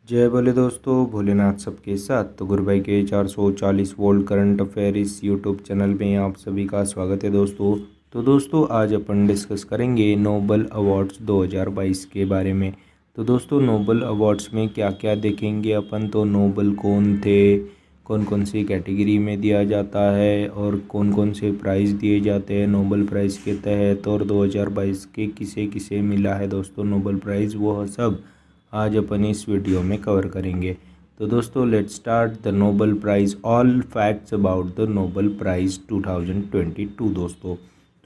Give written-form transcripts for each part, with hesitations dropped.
जय बोले दोस्तों, भोलेनाथ सबके साथ। तो गुरु भाई के 440 वोल्ट करंट अफेयर इस यूट्यूब चैनल में आप सभी का स्वागत है दोस्तों। तो दोस्तों आज अपन डिस्कस करेंगे नोबल अवार्ड्स 2022 के बारे में। तो दोस्तों नोबल अवार्ड्स में क्या क्या देखेंगे अपन, तो नोबल कौन थे, कौन कौन सी कैटेगरी में दिया जाता है और कौन कौन से प्राइज़ दिए जाते हैं नोबल प्राइज़ के तहत, और 2022 के किसे किसे मिला है दोस्तों नोबल प्राइज़, वो सब आज अपन इस वीडियो में कवर करेंगे। तो दोस्तों let's start the Nobel prize, all facts about the Nobel prize 2022 दोस्तों।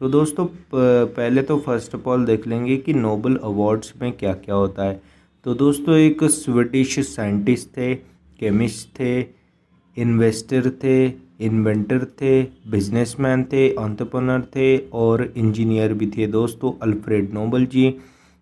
तो दोस्तों पहले तो फर्स्ट ऑफ ऑल देख लेंगे कि नोबल अवार्ड्स में क्या क्या होता है। तो दोस्तों एक स्वीडिश साइंटिस्ट थे, केमिस्ट थे, इन्वेस्टर थे, इन्वेंटर थे, बिजनेसमैन थे, एंटरप्रेन्योर थे और इंजीनियर भी थे दोस्तों, अल्फ्रेड नोबल जी,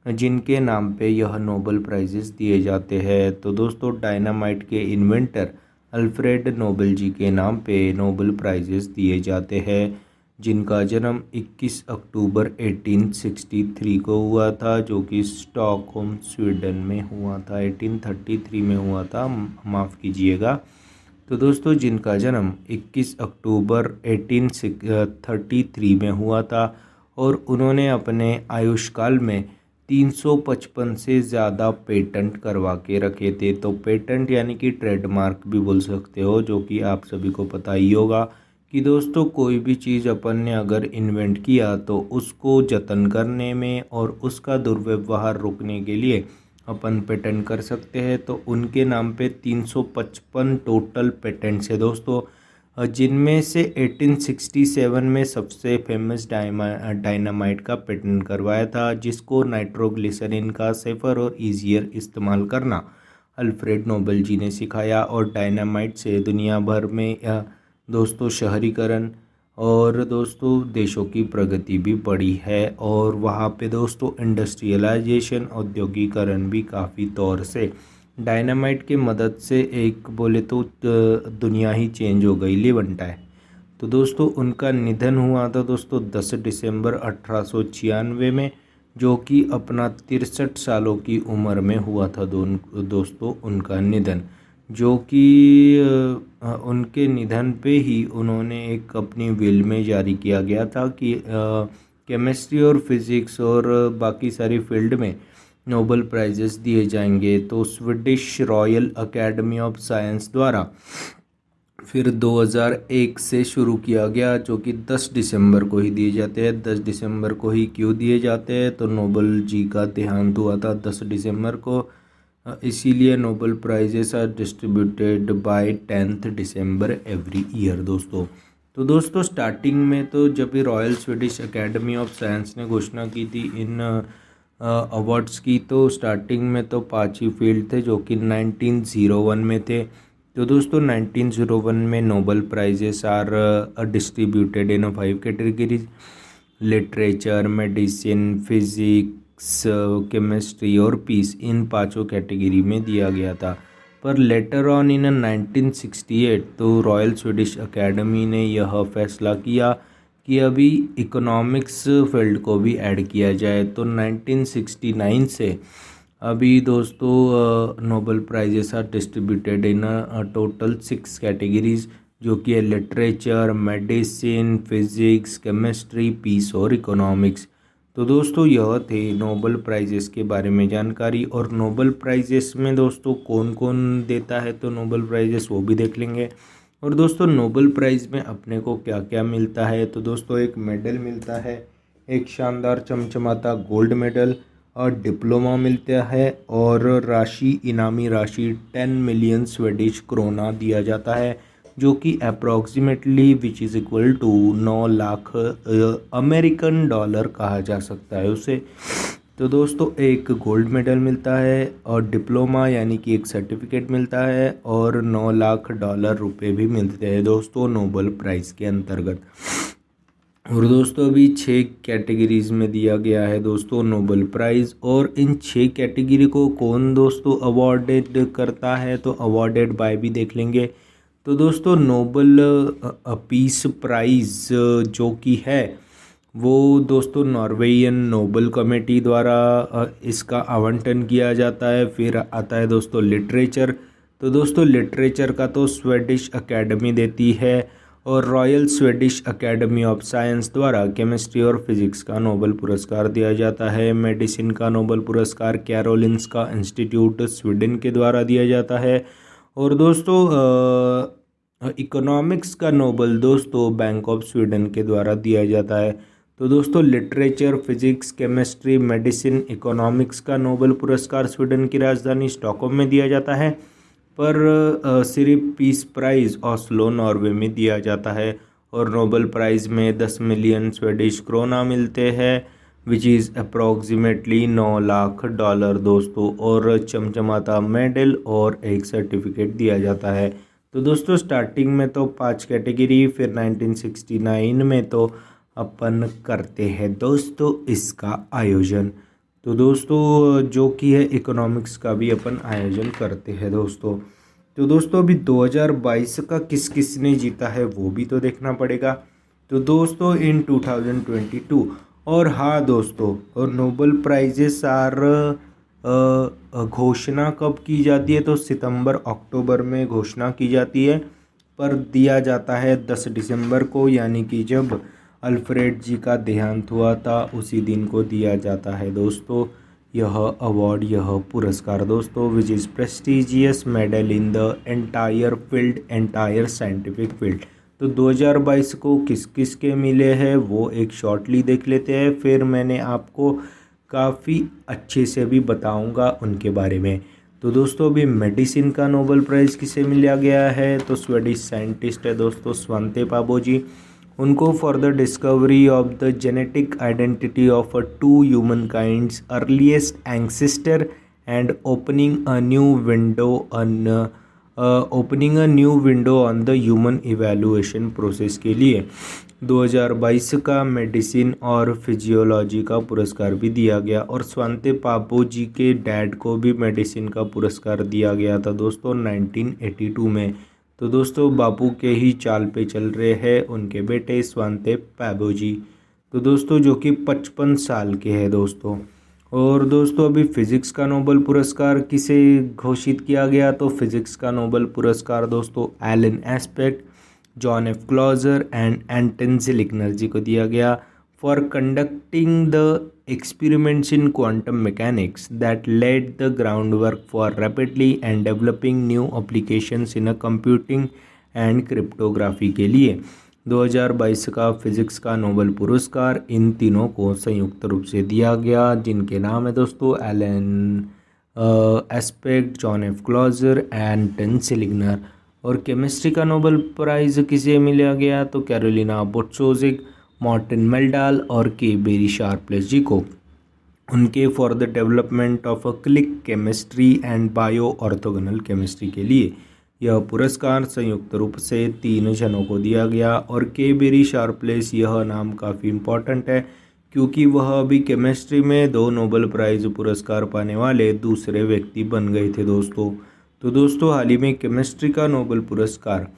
जिनके नाम पे यह नोबल प्राइजेस दिए जाते हैं। तो दोस्तों डायनामाइट के इन्वेंटर अल्फ्रेड नोबल जी के नाम पे नोबल प्राइजेस दिए जाते हैं, जिनका जन्म 21 अक्टूबर 1863 को हुआ था, जो कि स्टॉकहोम स्वीडन में हुआ था। 1833 में हुआ था, माफ़ कीजिएगा। तो दोस्तों जिनका जन्म 21 अक्टूबर 1833 में हुआ था और उन्होंने अपने आयुष्काल में 355 से ज़्यादा पेटेंट करवा के रखे थे। तो पेटेंट यानी कि ट्रेडमार्क भी बोल सकते हो, जो कि आप सभी को पता ही होगा कि दोस्तों कोई भी चीज़ अपन ने अगर इन्वेंट किया तो उसको जतन करने में और उसका दुर्व्यवहार रोकने के लिए अपन पेटेंट कर सकते हैं। तो उनके नाम पे 355 टोटल पेटेंट्स है दोस्तों, जिनमें से 1867 में सबसे फेमस डायनामाइट का पेटेंट करवाया था, जिसको नाइट्रोग्लिसरीन का सेफर और ईजियर इस्तेमाल करना अल्फ्रेड नोबल जी ने सिखाया। और डायनामाइट से दुनिया भर में दोस्तों शहरीकरण और दोस्तों देशों की प्रगति भी बढ़ी है, और वहाँ पे दोस्तों इंडस्ट्रियलाइजेशन, औद्योगिकरण भी काफ़ी तौर से डायनामाइट की मदद से एक बोले तो दुनिया ही चेंज हो गई ली बनता है। तो दोस्तों उनका निधन हुआ था दोस्तों 10 दिसंबर 1896 में, जो कि अपना 63 सालों की उम्र में हुआ था दोस्तों उनका निधन, जो कि उनके निधन पे ही उन्होंने एक अपनी विल में जारी किया गया था कि केमिस्ट्री और फिज़िक्स और बाकी सारी फील्ड में नोबल प्राइजेस दिए जाएंगे। तो Swedish royal academy of science द्वारा फिर 2001 से शुरू किया गया, जो कि 10 दिसंबर को ही दिए जाते हैं। 10 दिसंबर को ही क्यों दिए जाते हैं, तो नोबल जी का देहांत हुआ था 10 दिसंबर को, इसीलिए Nobel prizes are distributed by 10 December every year दोस्तों। तो दोस्तों स्टार्टिंग में तो जब भी Royal Swedish Academy of Science ने घोषणा की थी इन अवार्ड्स की, तो स्टार्टिंग में तो 5 ही फील्ड थे, जो कि 1901 में थे। तो दोस्तों 1901 में Nobel prizes are distributed in 5 categories: literature, medicine, physics, chemistry और पीस। इन 5 कैटेगरी में दिया गया था। पर लेटर ऑन इन 1968 तो रॉयल स्वीडिश एकेडमी ने यह फैसला किया कि अभी इकोनॉमिक्स फील्ड को भी ऐड किया जाए। तो 1969 से अभी दोस्तों Nobel prizes are distributed in total 6 categories, जो कि है literature, medicine, physics, chemistry, peace और इकोनॉमिक्स। तो दोस्तों यह थे नोबल प्राइजेस के बारे में जानकारी। और नोबल प्राइजेस में दोस्तों कौन कौन देता है, तो नोबल प्राइजेस वो भी देख लेंगे। और दोस्तों नोबल प्राइज़ में अपने को क्या क्या मिलता है, तो दोस्तों एक मेडल मिलता है, एक शानदार चमचमाता गोल्ड मेडल, और डिप्लोमा मिलता है, और राशि, इनामी राशि 10 मिलियन स्वीडिश क्रोना दिया जाता है, जो कि approximately which is equal to 9 lakh American dollar कहा जा सकता है उसे। तो दोस्तों एक गोल्ड मेडल मिलता है, और डिप्लोमा यानी कि एक सर्टिफिकेट मिलता है, और 9 लाख डॉलर रुपए भी मिलते हैं दोस्तों नोबल प्राइज़ के अंतर्गत। और दोस्तों अभी 6 कैटेगरीज में दिया गया है दोस्तों नोबल प्राइज़। और इन 6 कैटेगरी को कौन दोस्तों अवॉर्डेड करता है, तो अवॉर्डेड बाय भी देख लेंगे। तो दोस्तों नोबल पीस प्राइज़ जो कि है वो दोस्तों नॉर्वेजियन नोबल कमेटी द्वारा इसका आवंटन किया जाता है। फिर आता है दोस्तों लिटरेचर। तो दोस्तों लिटरेचर का तो स्वेडिश अकेडमी देती है, और royal Swedish academy of science द्वारा केमिस्ट्री और फिजिक्स का नोबल पुरस्कार दिया जाता है। मेडिसिन का नोबल पुरस्कार कैरोलिंस्का इंस्टीट्यूट स्वीडन के द्वारा दिया जाता है। और दोस्तों इकोनॉमिक्स का नोबल दोस्तों बैंक ऑफ स्वीडन के द्वारा दिया जाता है। तो दोस्तों literature, physics, chemistry, medicine, economics का नोबल पुरस्कार स्वीडन की राजधानी स्टॉकहोम में दिया जाता है, पर सिर्फ पीस प्राइज़ ऑस्लो नॉर्वे में दिया जाता है। और नोबल प्राइज़ में 10 मिलियन स्वीडिश क्रोना मिलते हैं, विच इज़ अप्रॉक्सीमेटली $9 लाख दोस्तों। और चमचमाता मेडल और एक सर्टिफिकेट दिया जाता है। तो दोस्तों स्टार्टिंग में तो 5 कैटेगरी, फिर 1969 में तो अपन करते हैं दोस्तों इसका आयोजन। तो दोस्तों जो कि है इकोनॉमिक्स का भी अपन आयोजन करते हैं दोस्तों। तो दोस्तों अभी 2022 का किस किस ने जीता है वो भी तो देखना पड़ेगा। तो दोस्तों इन 2022, और हाँ दोस्तों, और नोबल प्राइजेस आर घोषणा कब की जाती है? तो सितंबर अक्टूबर में घोषणा की जाती है, पर दिया जाता है 10 दिसंबर को, यानी कि जब अल्फ्रेड जी का देहांत हुआ था उसी दिन को दिया जाता है दोस्तों यह अवार्ड, यह पुरस्कार दोस्तों, which is prestigious medal in the entire field, entire scientific field. तो 2022 को किस किस के मिले हैं वो एक शॉर्टली देख लेते हैं, फिर मैंने आपको काफ़ी अच्छे से भी बताऊंगा उनके बारे में। तो दोस्तों अभी मेडिसिन का नोबेल प्राइज़ किसे मिला गया है? तो स्वीडिश साइंटिस्ट है दोस्तों स्वांते पाबो जी। उनको for the discovery of the genetic identity of 2 human kinds earliest ancestor and opening a new window on the human evaluation process के लिए 2022 का मेडिसिन और फिजियोलॉजी का पुरस्कार भी दिया गया। और स्वांते पाबो जी के डैड को भी मेडिसिन का पुरस्कार दिया गया था दोस्तों 1982 में। तो दोस्तों बापू के ही चाल पे चल रहे हैं उनके बेटे स्वांते पाबो जी, तो दोस्तों जो कि 55 साल के हैं दोस्तों। और दोस्तों अभी फिज़िक्स का नोबेल पुरस्कार किसे घोषित किया गया? तो फिज़िक्स का नोबेल पुरस्कार दोस्तों Alain Aspect, John F Clauser and Anton Zeilinger ji को दिया गया for conducting the experiments in quantum mechanics that laid the groundwork for rapidly and developing new applications in a computing and cryptography के लिए 2022 का physics का Nobel पुरस्कार इन तीनों को संयुक्त रूप से दिया गया, जिनके नाम है दोस्तों Alain Aspect, John F Clauser, Anton Zeilinger. और केमिस्ट्री का नोबेल प्राइज़ किसे मिला गया? तो कैरोलिना बोर्ट्ज़ोज़िग, मार्टिन मेल्डाल और के बेरी शार्प्लेस जी को, उनके for the development of a click chemistry and bioorthogonal chemistry के लिए यह पुरस्कार संयुक्त रूप से 3 जनों को दिया गया। और के बेरी शार्प्लेस, यह नाम काफ़ी इम्पॉर्टेंट है क्योंकि वह अभी केमिस्ट्री में 2 नोबेल प्राइज़ पुरस्कार पाने वाले दूसरे व्यक्ति बन गए थे दोस्तों। तो दोस्तों हाल ही में केमिस्ट्री का नोबेल पुरस्कार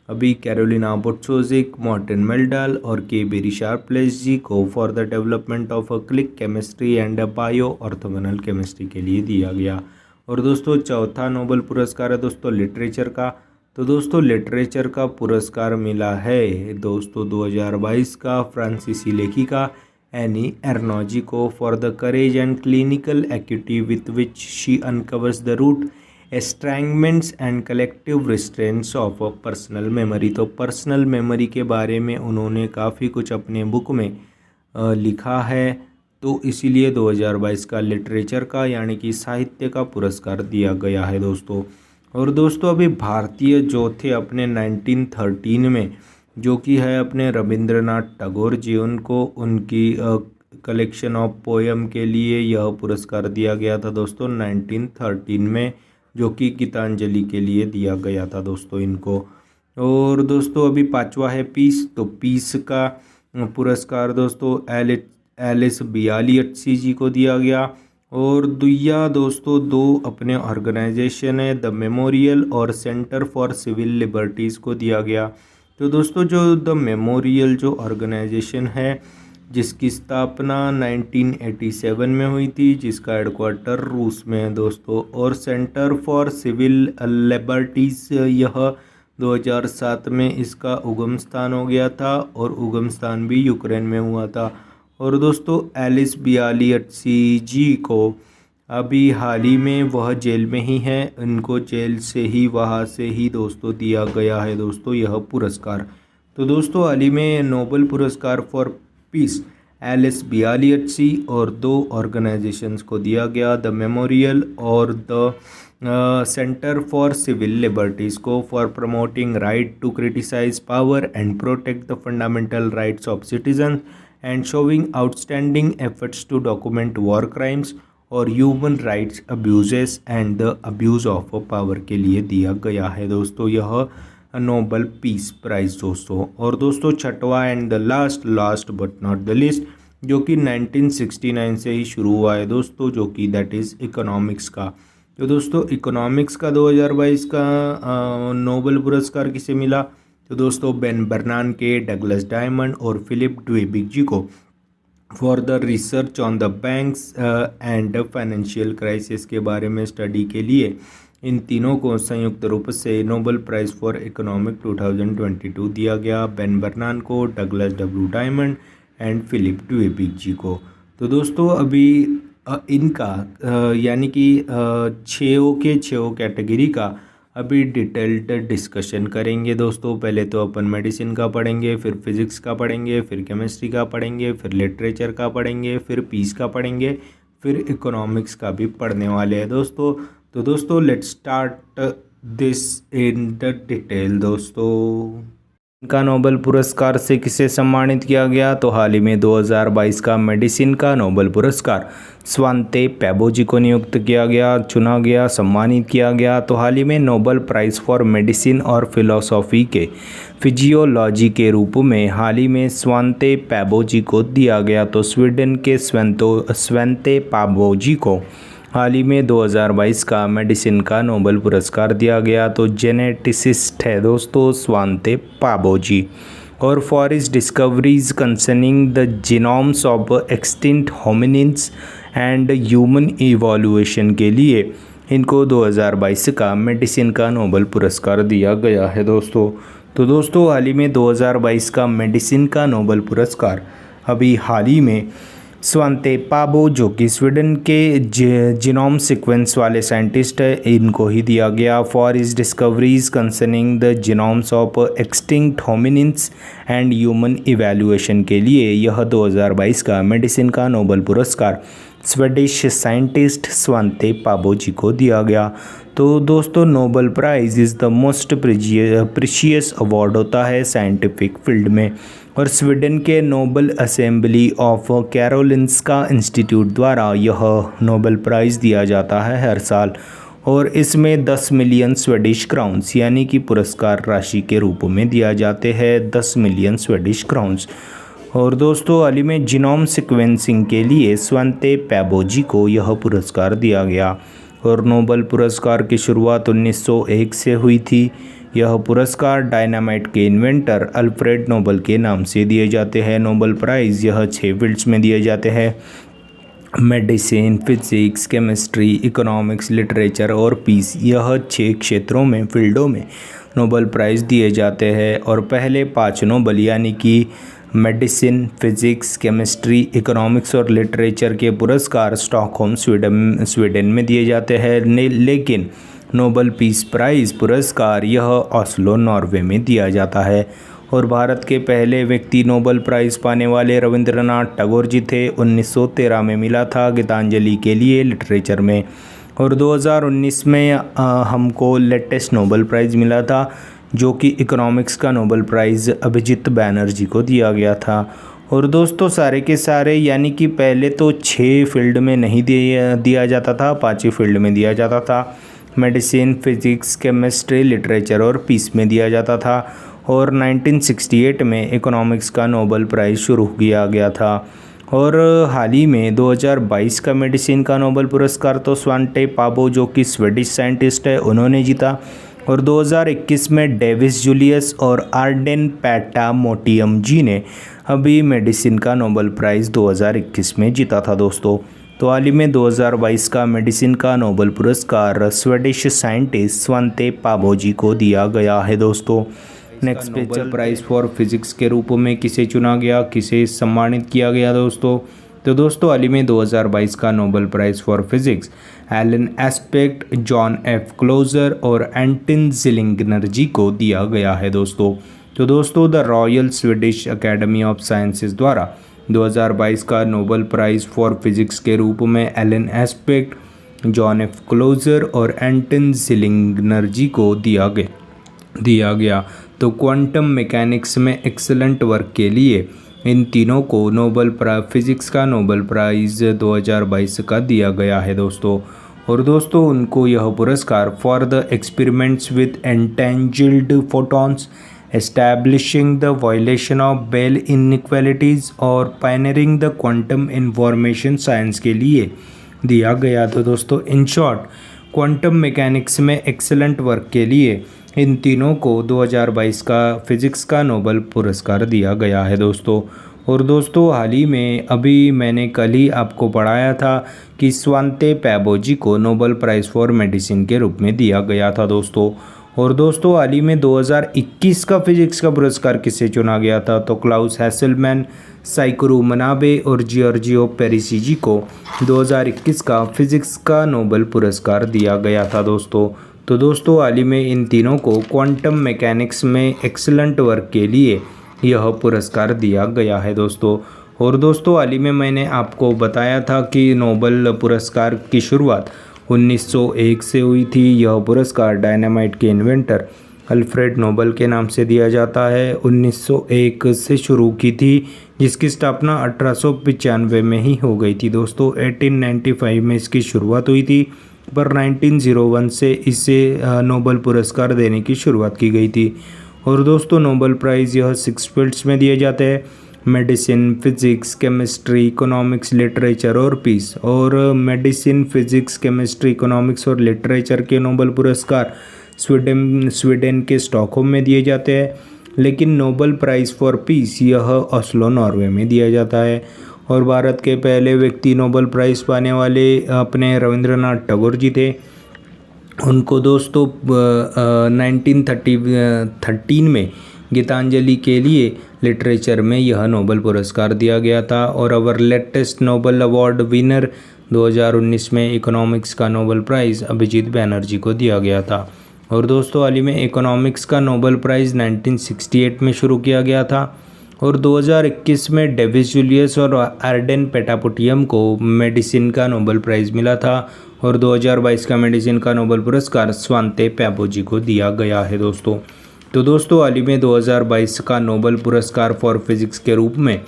अभी कैरोलिना बोर्ट्ज़ोज़िग, मार्टिन मेल्डाल और के बेरी शार्प्लेस जी को for the development of a click chemistry and bioorthogonal chemistry के लिए दिया गया। और दोस्तों चौथा नोबेल पुरस्कार है दोस्तों लिटरेचर का। तो दोस्तों लिटरेचर का पुरस्कार मिला है दोस्तों 2022 का फ्रांसीसी लेखिका एनी एर्नौजी को for the courage and clinical acuity with which she uncovers the root estrangements and collective restraints of personal memory. तो पर्सनल मेमोरी के बारे में उन्होंने काफ़ी कुछ अपने बुक में लिखा है, तो इसीलिए 2022 का लिटरेचर का यानी कि साहित्य का पुरस्कार दिया गया है दोस्तों। और दोस्तों अभी भारतीय जो थे अपने 1913 में, जो कि है अपने रविंद्रनाथ टैगोर जी, उनको उनकी कलेक्शन ऑफ पोएम के लिए यह पुरस्कार दिया गया था दोस्तों 1913 में, जो कि गीतांजलि के लिए दिया गया था दोस्तों इनको। और दोस्तों अभी 5वां है पीस। तो पीस का पुरस्कार दोस्तों एलिस बियालियट्सी जी को दिया गया। और दुया दोस्तों 2 अपने ऑर्गेनाइजेशन है द मेमोरियल और सेंटर फॉर सिविल लिबर्टीज़ को दिया गया। तो दोस्तों जो द मेमोरियल जो ऑर्गेनाइजेशन है जिसकी स्थापना 1987 में हुई थी, जिसका हेडक्वार्टर रूस में है दोस्तों। और सेंटर फॉर सिविल लिबर्टीज़ यह 2007 में इसका उगम स्थान हो गया था, और उगम स्थान भी यूक्रेन में हुआ था। और दोस्तों एलिस बियालियट्सी जी को अभी हाल ही में वह जेल में ही है, इनको जेल से ही वहाँ से ही दोस्तों दिया गया है दोस्तों यह पुरस्कार। तो दोस्तों हाल ही में नोबेल पुरस्कार फॉर पीस एलिस बियालियट्सी और 2 ऑर्गेनाइजेशंस को दिया गया, द मेमोरियल और the centre for civil liberties को, for promoting right to criticise power and protect the fundamental rights of citizen and showing outstanding efforts to document war crimes और human rights abuses and the abuse of power के लिए दिया गया है दोस्तों यह Nobel peace price दोस्तों। और दोस्तों छठवां and the last but not the list, जो कि 1969 से ही शुरू हुआ है दोस्तों, जो कि दैट इज़ इकोनॉमिक्स का। तो दोस्तों इकोनॉमिक्स का 2022 का नोबेल पुरस्कार किसे मिला? तो दोस्तों बेन बर्नान के, डगलस डायमंड और फिलिप ड्वेबिक जी को, for the research on the banks and financial crisis के बारे में स्टडी के लिए इन तीनों को संयुक्त रूप से नोबेल प्राइज़ फॉर इकोनॉमिक 2022 दिया गया, बेन बर्नान को, Douglas W Diamond and Philip Dybvig ji को। तो दोस्तों अभी इनका यानी कि 6 कैटेगरी का अभी डिटेल्ड डिस्कशन करेंगे दोस्तों। पहले तो अपन मेडिसिन का पढ़ेंगे, फिर फिज़िक्स का पढ़ेंगे, फिर केमिस्ट्री का पढ़ेंगे, फिर लिटरेचर का पढ़ेंगे, फिर पीस का पढ़ेंगे, फिर इकोनॉमिक्स का भी पढ़ने वाले हैं दोस्तों। तो दोस्तों let's start this in the detail दोस्तों। इनका नोबेल पुरस्कार से किसे सम्मानित किया गया? तो हाल ही में 2022 का मेडिसिन का नोबेल पुरस्कार स्वांते पैबोजी को नियुक्त किया गया, चुना गया, सम्मानित किया गया। तो हाल ही में नोबेल प्राइज़ फॉर मेडिसिन और फिलोसॉफी के फिजियोलॉजी के रूप में हाल ही में स्वांते पैबोजी को दिया गया। तो स्वीडन के स्वांते पैबोजी को हाल ही में 2022 का मेडिसिन का नोबेल पुरस्कार दिया गया। तो जेनेटिसिस्ट है दोस्तों स्वांते पैबोजी, और for his discoveries concerning the genomes of extinct hominins and human evolution के लिए इनको 2022 का मेडिसिन का नोबेल पुरस्कार दिया गया है दोस्तों। तो दोस्तों हाल ही में 2022 का मेडिसिन का नोबेल पुरस्कार अभी हाल ही में स्वांते पैबो, जो कि स्वीडन के जीनोम सीक्वेंस वाले साइंटिस्ट है, इनको ही दिया गया, for his discoveries concerning the genomes of extinct hominins and human evaluation के लिए यह 2022 का मेडिसिन का नोबेल पुरस्कार स्वीडिश साइंटिस्ट स्वांते पैबो जी को दिया गया। तो दोस्तों Nobel prize is the most precious award होता है साइंटिफिक फील्ड में, और स्वीडन के Nobel assembly of Karolinska institute द्वारा यह नोबेल प्राइज़ दिया जाता है हर साल, और इसमें 10 मिलियन स्वीडिश क्राउन्स यानी कि पुरस्कार राशि के रूप में दिया जाते हैं 10 मिलियन स्वीडिश क्राउन्स। और दोस्तों हाल ही में जीनोम सीक्वेंसिंग के लिए स्वांते पैबोजी को यह पुरस्कार दिया गया, और नोबेल पुरस्कार की शुरुआत 1901 से हुई थी। यह पुरस्कार डायनामाइट के इन्वेंटर अल्फ्रेड नोबेल के नाम से दिए जाते हैं। नोबेल प्राइज़ यह 6 फील्ड्स में दिए जाते हैं, medicine, physics, chemistry, economics, literature और पीस। यह 6 क्षेत्रों में फील्डों में नोबेल प्राइज़ दिए जाते हैं, और पहले 5 नोबेल यानी कि मेडिसिन, फिजिक्स, केमिस्ट्री, इकोनॉमिक्स और लिटरेचर के पुरस्कार स्टॉकहोम स्वीडन में दिए जाते हैं, लेकिन नोबेल पीस प्राइज़ पुरस्कार यह ऑस्लो नॉर्वे में दिया जाता है। और भारत के पहले व्यक्ति नोबेल प्राइज़ पाने वाले रविंद्रनाथ टैगोर जी थे, 1913 में मिला था गीतांजलि के लिए लिटरेचर में। और 2019 में हमको लेटेस्ट नोबेल प्राइज़ मिला था, जो कि इकोनॉमिक्स का नोबेल प्राइज़ अभिजीत बैनर्जी को दिया गया था। और दोस्तों सारे के सारे यानी कि पहले तो 6 फील्ड में नहीं दिया जाता था, 5 ही फील्ड में दिया जाता था। मेडिसिन, फिजिक्स, केमिस्ट्री, लिटरेचर और पीस में दिया जाता था, और 1968 में इकोनॉमिक्स का नोबेल प्राइज़ शुरू किया गया था। और हाल ही में 2022 का मेडिसिन का नोबेल पुरस्कार तो स्वांते पैबो, जो कि स्वीडिश साइंटिस्ट है, उन्होंने जीता। और 2021 में डेविस जूलियस और आर्डेन पैटामोटियम जी ने अभी मेडिसिन का नोबेल प्राइज़ 2021 में जीता था दोस्तों। तो हाल ही में 2022 का मेडिसिन का नोबेल पुरस्कार स्वीडिश साइंटिस्ट स्वंते पाबो जी को दिया गया है दोस्तों। Next Nobel prize for physics के रूप में किसे चुना गया, किसे सम्मानित किया गया दोस्तों? तो दोस्तों हाल ही में 2022 का Nobel prize for physics Alain Aspect, John F Clauser और एंटन जिलिंगनर जी को दिया गया है दोस्तों। तो दोस्तों the royal Swedish Academy of sciences द्वारा 2022 का नोबेल प्राइज़ फॉर फिजिक्स के रूप में Alain Aspect, John F Clauser और एंटन जिलिंगनर जी को दिया गया। तो क्वांटम मैकेनिक्स में एक्सीलेंट वर्क के लिए इन तीनों को फिजिक्स का नोबेल प्राइज़ 2022 का दिया गया है दोस्तों। और दोस्तों उनको यह पुरस्कार for the experiments with entangled photons, establishing the violation of Bell inequalities और pioneering the quantum information science के लिए दिया गया। तो दोस्तों इन शॉर्ट क्वांटम मैकेनिक्स में एक्सीलेंट वर्क के लिए इन तीनों को 2022 का फिजिक्स का नोबेल पुरस्कार दिया गया है दोस्तों। और दोस्तों हाल ही में अभी मैंने कल ही आपको पढ़ाया था कि स्वंते पैबो जी को नोबेल प्राइज़ फॉर मेडिसिन के रूप में दिया गया था दोस्तों। और दोस्तों हाल ही में 2021 का फिजिक्स का पुरस्कार किसे चुना गया था? तो क्लाउस हैसेलमैन, साइकोरू मनाबे और जियोर्जियो पेरिसी जी को 2021 का फिजिक्स का नोबेल पुरस्कार दिया गया था दोस्तों। तो दोस्तों हाल ही में इन तीनों को क्वांटम मैकेनिक्स में एक्सीलेंट वर्क के लिए यह पुरस्कार दिया गया है दोस्तों। और दोस्तों हाल ही में मैंने आपको बताया था कि नोबेल पुरस्कार की शुरुआत 1901 से हुई थी। यह पुरस्कार डायनामाइट के इन्वेंटर अल्फ्रेड नोबेल के नाम से दिया जाता है। 1901 से शुरू की थी, जिसकी स्थापना 1895 में ही हो गई थी दोस्तों। 1895 में इसकी शुरुआत हुई थी, पर 1901 से इसे नोबेल पुरस्कार देने की शुरुआत की गई थी। और दोस्तों नोबेल प्राइज़ यह 6 फील्ड्स में दिए जाते हैं: medicine, physics, chemistry, economics, literature और पीस। और मेडिसिन, फिजिक्स, केमिस्ट्री, इकोनॉमिक्स और लिटरेचर के नोबेल पुरस्कार स्वीडन के स्टॉकहोम में दिए जाते हैं, लेकिन नोबेल प्राइज़ फॉर पीस यह ओस्लो, नॉर्वे में दिया जाता है। और भारत के पहले व्यक्ति नोबेल प्राइज़ पाने वाले अपने रविंद्रनाथ टैगोर जी थे। उनको दोस्तों 1913 में गीतांजलि के लिए लिटरेचर में यह नोबेल पुरस्कार दिया गया था। और अवर लेटेस्ट नोबेल अवार्ड विनर 2019 में इकोनॉमिक्स का नोबेल प्राइज़ अभिजीत बैनर्जी को दिया गया था। और दोस्तों हाल ही में इकोनॉमिक्स का नोबेल प्राइज़ 1968 में शुरू किया गया था। और 2021 में डेविस जूलियस और आर्डेन पैटामोटियम को मेडिसिन का नोबेल प्राइज़ मिला था। और 2022 का मेडिसिन का नोबेल पुरस्कार स्वंते पैबो जी को दिया गया है दोस्तों। तो दोस्तों हाल ही में 2022 का नोबेल पुरस्कार फॉर फिजिक्स के रूप में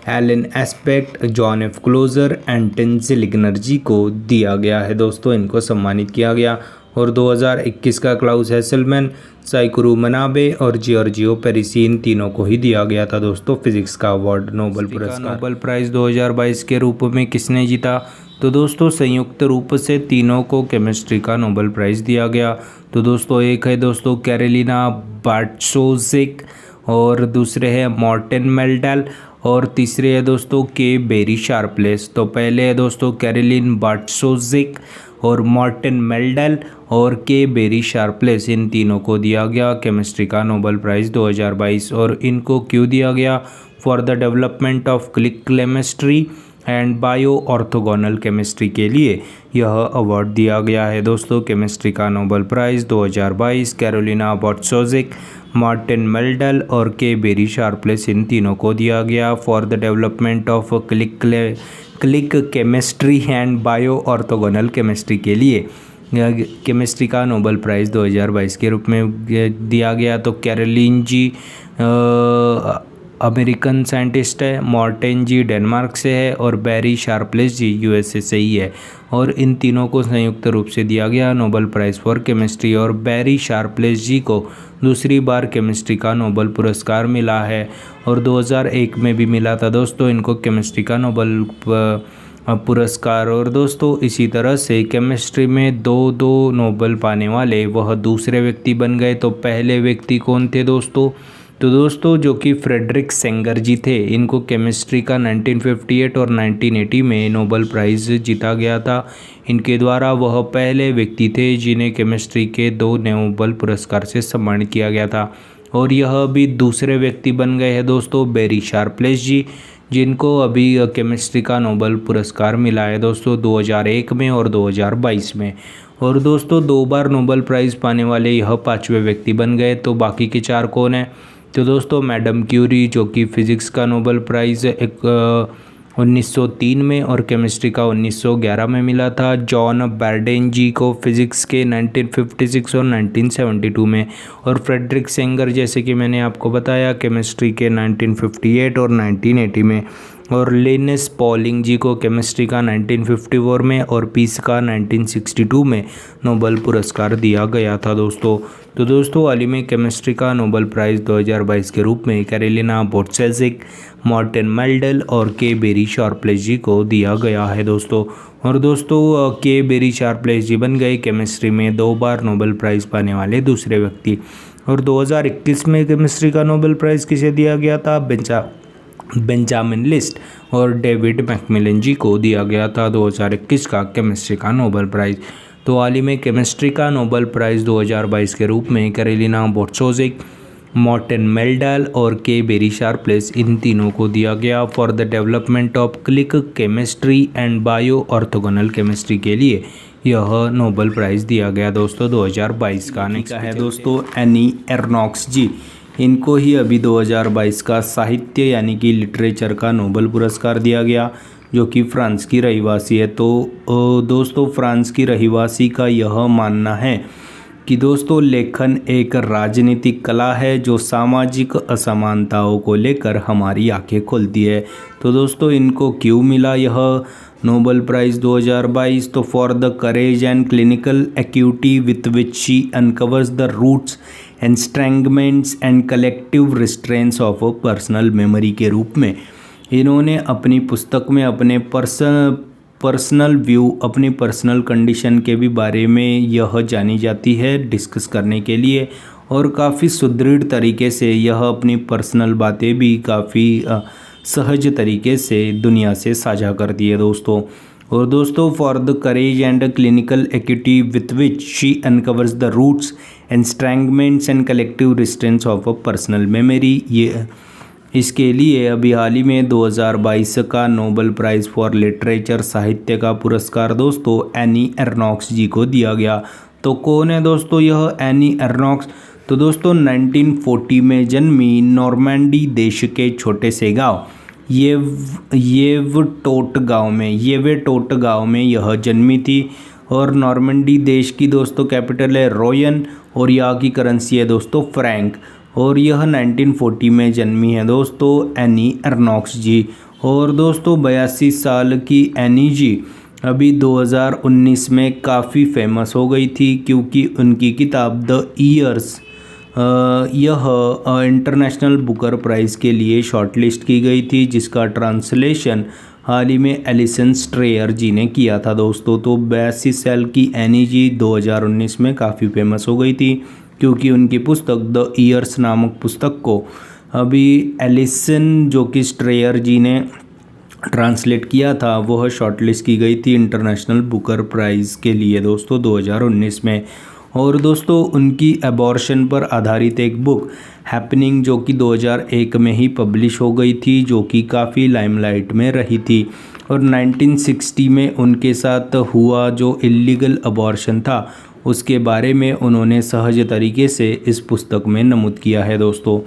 Alain Aspect, John F Clauser, Anton Zeilinger ji को दिया गया है दोस्तों। इनको सम्मानित किया गया। और 2021 का क्लाउस हैसेलमैन, साइकोरू मनाबे और जियोर्जियो पेरिसी, इन तीनों को ही दिया गया था दोस्तों फिजिक्स का अवार्ड नोबेल पुरस्कार। नोबेल प्राइज़ 2022 के रूप में किसने जीता? तो दोस्तों संयुक्त रूप से तीनों को केमिस्ट्री का नोबेल प्राइज़ दिया गया। तो दोस्तों एक है दोस्तों कैरोलिना बार्टोशोज़िक, और दूसरे है मॉर्टन मेल्डल, और तीसरे है दोस्तों के बेरी शार्पलेस। तो पहले है दोस्तों कैरोलिन बार्टोशोज़िक और मॉर्टन मेल्डल और के बेरी शार्पलेस, इन तीनों को दिया गया केमिस्ट्री का नोबेल प्राइज़ 2022। और इनको क्यों दिया गया? For the development of click chemistry and bioorthogonal chemistry के लिए यह अवार्ड दिया गया है दोस्तों। केमिस्ट्री का Nobel prize 2022 Carolyn Bertozzi, Morten Meldal और के बेरी शार्पलेस, इन तीनों को दिया गया for the development of click chemistry and bioorthogonal chemistry के लिए केमिस्ट्री का नोबेल प्राइज़ 2022 के रूप में दिया गया। तो कैरोलिन जी अमेरिकन साइंटिस्ट है, मॉर्टेन जी डेनमार्क से है और बेरी शार्पलेस जी यूएसए से ही है। और इन तीनों को संयुक्त रूप से दिया गया नोबेल प्राइज़ फॉर केमिस्ट्री। और बेरी शार्पलेस जी को दूसरी बार केमिस्ट्री का नोबेल पुरस्कार मिला है और 2001 में भी मिला था दोस्तों इनको केमिस्ट्री का नोबेल पुरस्कार। और दोस्तों इसी तरह से केमिस्ट्री में दो नोबेल पाने वाले वह दूसरे व्यक्ति बन गए। तो पहले व्यक्ति कौन थे दोस्तों? तो दोस्तों जो कि फ्रेडरिक सेंगर जी थे, इनको केमिस्ट्री का 1958 और 1980 में नोबेल प्राइज़ जीता गया था। इनके द्वारा वह पहले व्यक्ति थे जिन्हें केमिस्ट्री के 2 नोबेल पुरस्कार से सम्मानित किया गया था। और यह भी दूसरे व्यक्ति बन गए हैं दोस्तों बेरी शार्प्लेस जी, जिनको अभी केमिस्ट्री का नोबेल पुरस्कार मिला है दोस्तों 2001 में और 2022 में। और दोस्तों 2 बार नोबेल प्राइज़ पाने वाले यह 5वें व्यक्ति बन गए। तो बाकी के 4 कौन हैं? तो दोस्तों मैडम क्यूरी, जो कि फ़िज़िक्स का नोबेल प्राइज़ 1903 में और केमिस्ट्री का 1911 में मिला था। जॉन बार्डेन जी को फिज़िक्स के 1956 और 1972 में। और फ्रेडरिक सेंगर, जैसे कि मैंने आपको बताया, केमिस्ट्री के 1958 और 1980 में। और लिनस पॉलिंग जी को केमिस्ट्री का 1954 में और पीस का 1962 में नोबेल पुरस्कार दिया गया था दोस्तों। तो दोस्तों हाल ही में केमिस्ट्री का नोबेल प्राइज़ 2022 के रूप में कैरोलिना बोर्सेज़िक, मार्टिन मेल्डल और के बेरी शार्प्लेस जी को दिया गया है दोस्तों। और दोस्तों के बेरी शार्प्लेस जी बन गए केमिस्ट्री में 2 बार नोबेल प्राइज़ पाने वाले दूसरे व्यक्ति। और 2021 में केमिस्ट्री का नोबेल प्राइज़ किसे दिया गया था? बेंजामिन लिस्ट और डेविड मैकमिलन जी को दिया गया था 2021 का केमिस्ट्री का नोबेल प्राइज़। तो हाल ही में केमिस्ट्री का नोबेल प्राइज़ 2022 के रूप में कैरोलिना बोर्सेज़िक, मार्टिन मेल्डल और के बेरी शार्प्लेस, इन तीनों को दिया गया for the development of click chemistry and bioorthogonal chemistry के लिए यह नोबेल प्राइज़ दिया गया दोस्तों 2022 का। नेक्स्ट है दोस्तों एनी एर्नॉक्स जी। इनको ही अभी 2022 का साहित्य यानी कि लिटरेचर का नोबेल पुरस्कार दिया गया, जो कि फ्रांस की रहीवासी है। तो दोस्तों फ्रांस की रहीवासी का यह मानना है कि दोस्तों लेखन एक राजनीतिक कला है जो सामाजिक असमानताओं को लेकर हमारी आंखें खोलती है। तो दोस्तों इनको क्यों मिला यह नोबेल प्राइज़ 2022? तो for the courage and clinical acuity with which she uncovers the roots estrangements and collective restraints of a personal memory के रूप में इन्होंने अपनी पुस्तक में अपने पर्सनल व्यू, अपनी पर्सनल कंडीशन के भी बारे में यह जानी जाती है डिस्कस करने के लिए। और काफ़ी सुदृढ़ तरीके से यह अपनी पर्सनल बातें भी काफ़ी सहज तरीके से दुनिया से साझा करती है दोस्तों। और दोस्तों for the courage and clinical acuity with which she uncovers the roots estrangements and collective restraints of a personal memory, ये इसके लिए अभी हाल ही में 2022 का नोबेल प्राइज़ फॉर लिटरेचर साहित्य का पुरस्कार दोस्तों एनी एर्नॉक्स जी को दिया गया। तो कौन है दोस्तों यह एनी एर्नॉक्स? तो दोस्तों 1940 में जन्मी नॉर्मैंडी देश के छोटे से गांव येवटोट गांव में यह जन्मी थी। और नॉर्मैंडी देश की दोस्तों कैपिटल है रोयन और यहाँ की करेंसी है दोस्तों फ्रैंक। और यह 1940 में जन्मी है दोस्तों एनी एर्नॉक्स जी। और दोस्तों 82 साल की एनी जी अभी 2019 में काफ़ी फेमस हो गई थी, क्योंकि उनकी किताब द ईयर्स यह इंटरनेशनल बुकर प्राइज़ के लिए शॉर्टलिस्ट की गई थी, जिसका ट्रांसलेशन हाल ही में एलिसन स्ट्रेयर जी ने किया था दोस्तों। तो 82 साल की एनी जी 2019 में काफ़ी फेमस हो गई थी, क्योंकि उनकी पुस्तक द ईयर्स नामक पुस्तक को अभी एलिसन, जो कि स्ट्रेयर जी ने ट्रांसलेट किया था, वह शॉर्टलिस्ट की गई थी इंटरनेशनल बुकर प्राइज़ के लिए दोस्तों 2019 में। और दोस्तों उनकी एबॉर्शन पर आधारित एक बुक हैपनिंग, जो कि 2001 में ही पब्लिश हो गई थी, जो कि काफ़ी लाइमलाइट में रही थी। और 1960 में उनके साथ हुआ जो इल्लीगल अबॉर्शन था, उसके बारे में उन्होंने सहज तरीके से इस पुस्तक में नमूद किया है दोस्तों।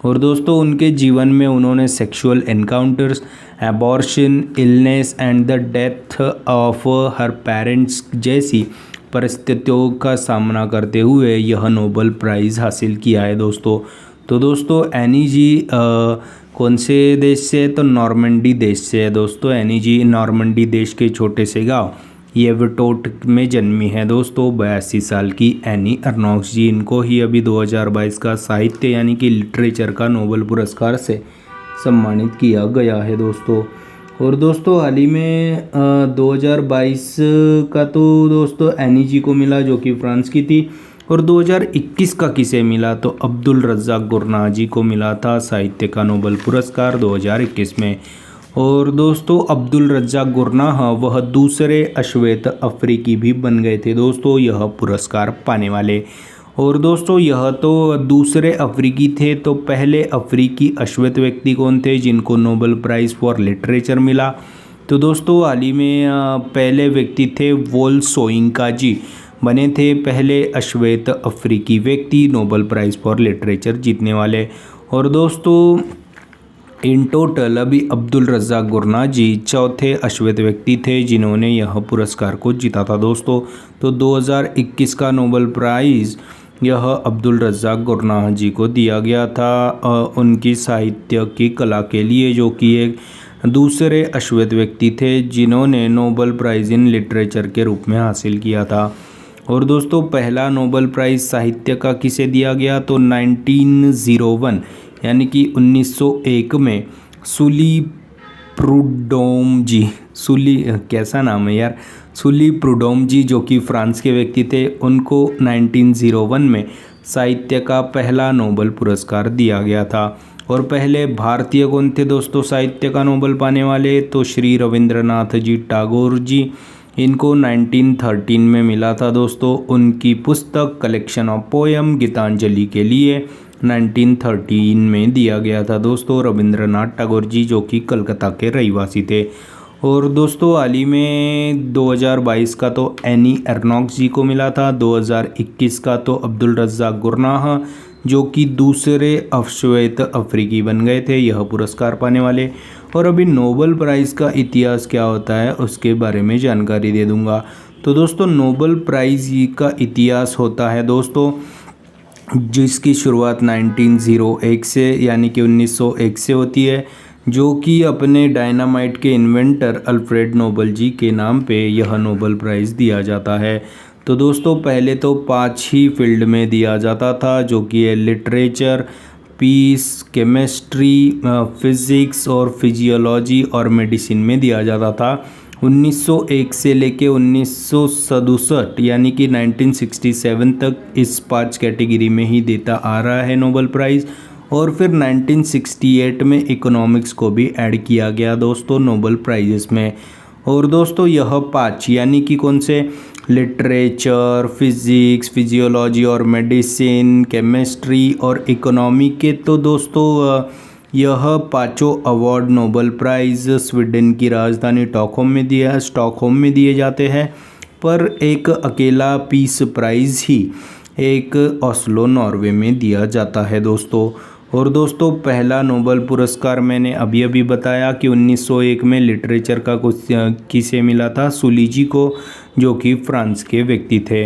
और दोस्तों उनके जीवन में उन्होंने sexual encounters, abortion, illness and the death of her parents जैसी परिस्थितियों का सामना करते हुए यह नोबेल प्राइज़ हासिल किया है दोस्तों। तो दोस्तों एनी जी कौन से देश से? तो नॉर्मैंडी देश से है दोस्तों। एनी जी नॉर्मैंडी देश के छोटे से गांव येवटोट में जन्मी है दोस्तों 82 साल की एनी एर्नॉक्स जी। इनको ही अभी 2022 का साहित्य यानी कि लिटरेचर का नोबेल पुरस्कार से सम्मानित किया गया है दोस्तों। और दोस्तों हाल ही में 2022 का तो दोस्तों एनी जी को मिला जो कि फ्रांस की थी। और 2021 का किसे मिला तो अब्दुल रज़्ज़ाक़ गुरनाजी को मिला था साहित्य का नोबेल पुरस्कार 2021 में। और दोस्तों अब्दुल रज़्ज़ाक़ गुरनाह वह दूसरे अश्वेत अफ्रीकी भी बन गए थे दोस्तों यह पुरस्कार पाने वाले। और दोस्तों यह तो दूसरे अफ्रीकी थे, तो पहले अफ्रीकी अश्वेत व्यक्ति कौन थे जिनको नोबेल प्राइज़ फॉर लिटरेचर मिला? तो दोस्तों हाल ही में पहले व्यक्ति थे वोल सोयिंका जी, बने थे पहले अश्वेत अफ्रीकी व्यक्ति नोबेल प्राइज़ फॉर लिटरेचर जीतने वाले। और दोस्तों इन टोटल अभी अब्दुल रज़्ज़ाक़ गुरनाजी चौथे अश्वेत व्यक्ति थे जिन्होंने यह पुरस्कार को जीता था दोस्तों। तो 2021 का नोबेल प्राइज़ यह अब्दुल रज़्ज़ाक़ गुरनाह जी को दिया गया था उनकी साहित्य की कला के लिए, जो कि एक दूसरे अश्वेत व्यक्ति थे जिन्होंने नोबेल प्राइज़ इन लिटरेचर के रूप में हासिल किया था। और दोस्तों पहला नोबेल प्राइज़ साहित्य का किसे दिया गया तो 1901 यानी कि 1901 में सुली प्रूडोम जी, सुली कैसा नाम है यार, सुली प्रूडोम जी जो कि फ्रांस के व्यक्ति थे, उनको 1901 में साहित्य का पहला नोबेल पुरस्कार दिया गया था। और पहले भारतीय कौन थे दोस्तों साहित्य का नोबेल पाने वाले? तो श्री रविंद्रनाथ जी टैगोर जी, इनको 1913 में मिला था दोस्तों उनकी पुस्तक कलेक्शन ऑफ पोएम गीतांजलि के लिए 1913 में दिया गया था दोस्तों रविंद्रनाथ टैगोर जी जो कि कलकत्ता के रहिवासी थे। और दोस्तों हाल ही में 2022 का तो एनी एर्नॉक्स जी को मिला था, 2021 का तो अब्दुल रज़्ज़ाक़ गुरनाह जो कि दूसरे अश्वेत अफ्रीकी बन गए थे यह पुरस्कार पाने वाले। और अभी नोबेल प्राइज़ का इतिहास क्या होता है उसके बारे में जानकारी दे दूंगा। तो दोस्तों नोबेल प्राइज़ का इतिहास होता है दोस्तों जिसकी शुरुआत 1901 से यानी कि 1901 से होती है, जो कि अपने डायनामाइट के इन्वेंटर अल्फ्रेड नोबेल जी के नाम पे यह नोबेल प्राइज़ दिया जाता है। तो दोस्तों पहले तो 5 ही फील्ड में दिया जाता था जो कि है लिटरेचर, पीस, केमिस्ट्री, फिज़िक्स और फिजियोलॉजी और मेडिसिन में दिया जाता था। 1901 से लेके 1967 यानी कि 1967 तक इस 5 कैटेगरी में ही देता आ रहा है नोबेल प्राइज़। और फिर 1968 में इकोनॉमिक्स को भी ऐड किया गया दोस्तों नोबेल प्राइजेस में। और दोस्तों यह 5 यानी कि कौन से? लिटरेचर, फिज़िक्स, फिजियोलॉजी और मेडिसिन, केमिस्ट्री और इकोनॉमी के तो दोस्तों यह 5 अवार्ड नोबेल प्राइज़ स्वीडन की राजधानी स्टॉकहोम में दिए जाते हैं, पर एक अकेला पीस प्राइज़ ही एक ओस्लो नॉर्वे में दिया जाता है दोस्तों। और दोस्तों पहला नोबेल पुरस्कार मैंने अभी बताया कि 1901 में लिटरेचर का कुछ किसे मिला था? सुली जी को, जो कि फ्रांस के व्यक्ति थे।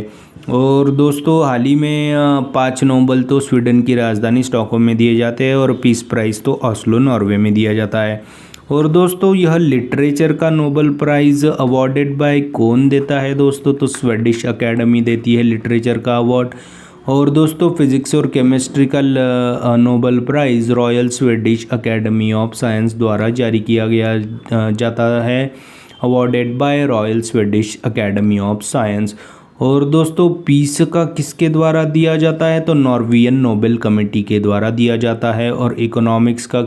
और दोस्तों हाल ही में 5 नोबेल तो स्वीडन की राजधानी स्टॉकहोम में दिए जाते हैं और पीस प्राइज़ तो ओस्लो नॉर्वे में दिया जाता है। और दोस्तों यह लिटरेचर का नोबेल प्राइज़ अवॉर्डेड बाय कौन देता है दोस्तों? तो स्वीडिश अकेडमी देती है लिटरेचर का अवार्ड। और दोस्तों फिज़िक्स और केमिस्ट्री का Nobel price royal Swedish academy of science द्वारा जारी किया गया जाता है, awarded bye royal Swedish academy of science. और दोस्तों पीस का किसके द्वारा दिया जाता है? तो नॉर्वेजियन नोबेल कमेटी के द्वारा दिया जाता है। और इकोनॉमिक्स का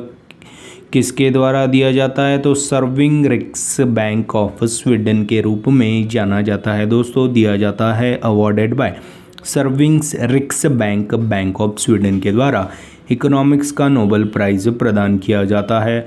किसके द्वारा दिया जाता है? तो सर्विंग रिक्स बैंक ऑफ स्वीडन के रूप में जाना जाता है दोस्तों, दिया जाता है अवॉर्डेड बाय सर्विंग्स रिक्स बैंक ऑफ स्वीडन के द्वारा इकोनॉमिक्स का नोबेल प्राइज़ प्रदान किया जाता है।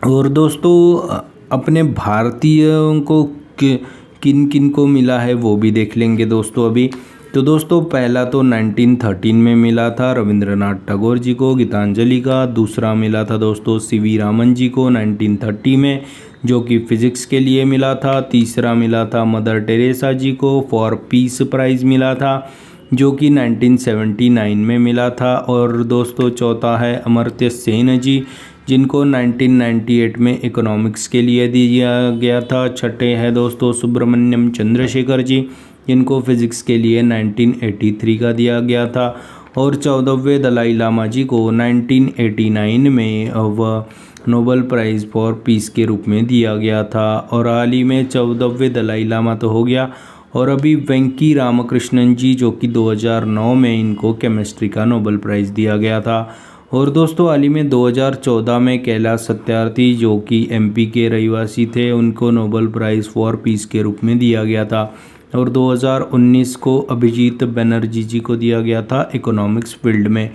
और दोस्तों अपने भारतीयों को किन किन को मिला है वो भी देख लेंगे दोस्तों अभी। तो दोस्तों पहला तो 1913 में मिला था रविंद्रनाथ टैगोर जी को गीतांजलि का। दूसरा मिला था दोस्तों सीवी रामन जी को 1930 में, जो कि फिज़िक्स के लिए मिला था। तीसरा मिला था मदर टेरेसा जी को फॉर पीस प्राइज़ मिला था, जो कि 1979 में मिला था। और दोस्तों चौथा है अमर्त्य सेन जी, जिनको 1998 में इकोनॉमिक्स के लिए दिया गया था। छठे है दोस्तों सुब्रमण्यम चंद्रशेखर जी, जिनको फिज़िक्स के लिए 1983 का दिया गया था। और 14वें दलाई लामा जी को 1989 में वह नोबेल प्राइज़ फॉर पीस के रूप में दिया गया था। और हाल ही में 14वें दलाई लामा तो हो गया, और अभी वेंकी रामकृष्णन जी जो कि 2009 में इनको केमिस्ट्री का नोबेल प्राइज़ दिया गया था। और दोस्तों हाल ही में 2014 में कैलाश सत्यार्थी जो कि एमपी के रहवासी थे, उनको नोबेल प्राइज़ फॉर पीस के रूप में दिया गया था। और 2019 को अभिजीत बनर्जी जी को दिया गया था इकोनॉमिक्स फील्ड में।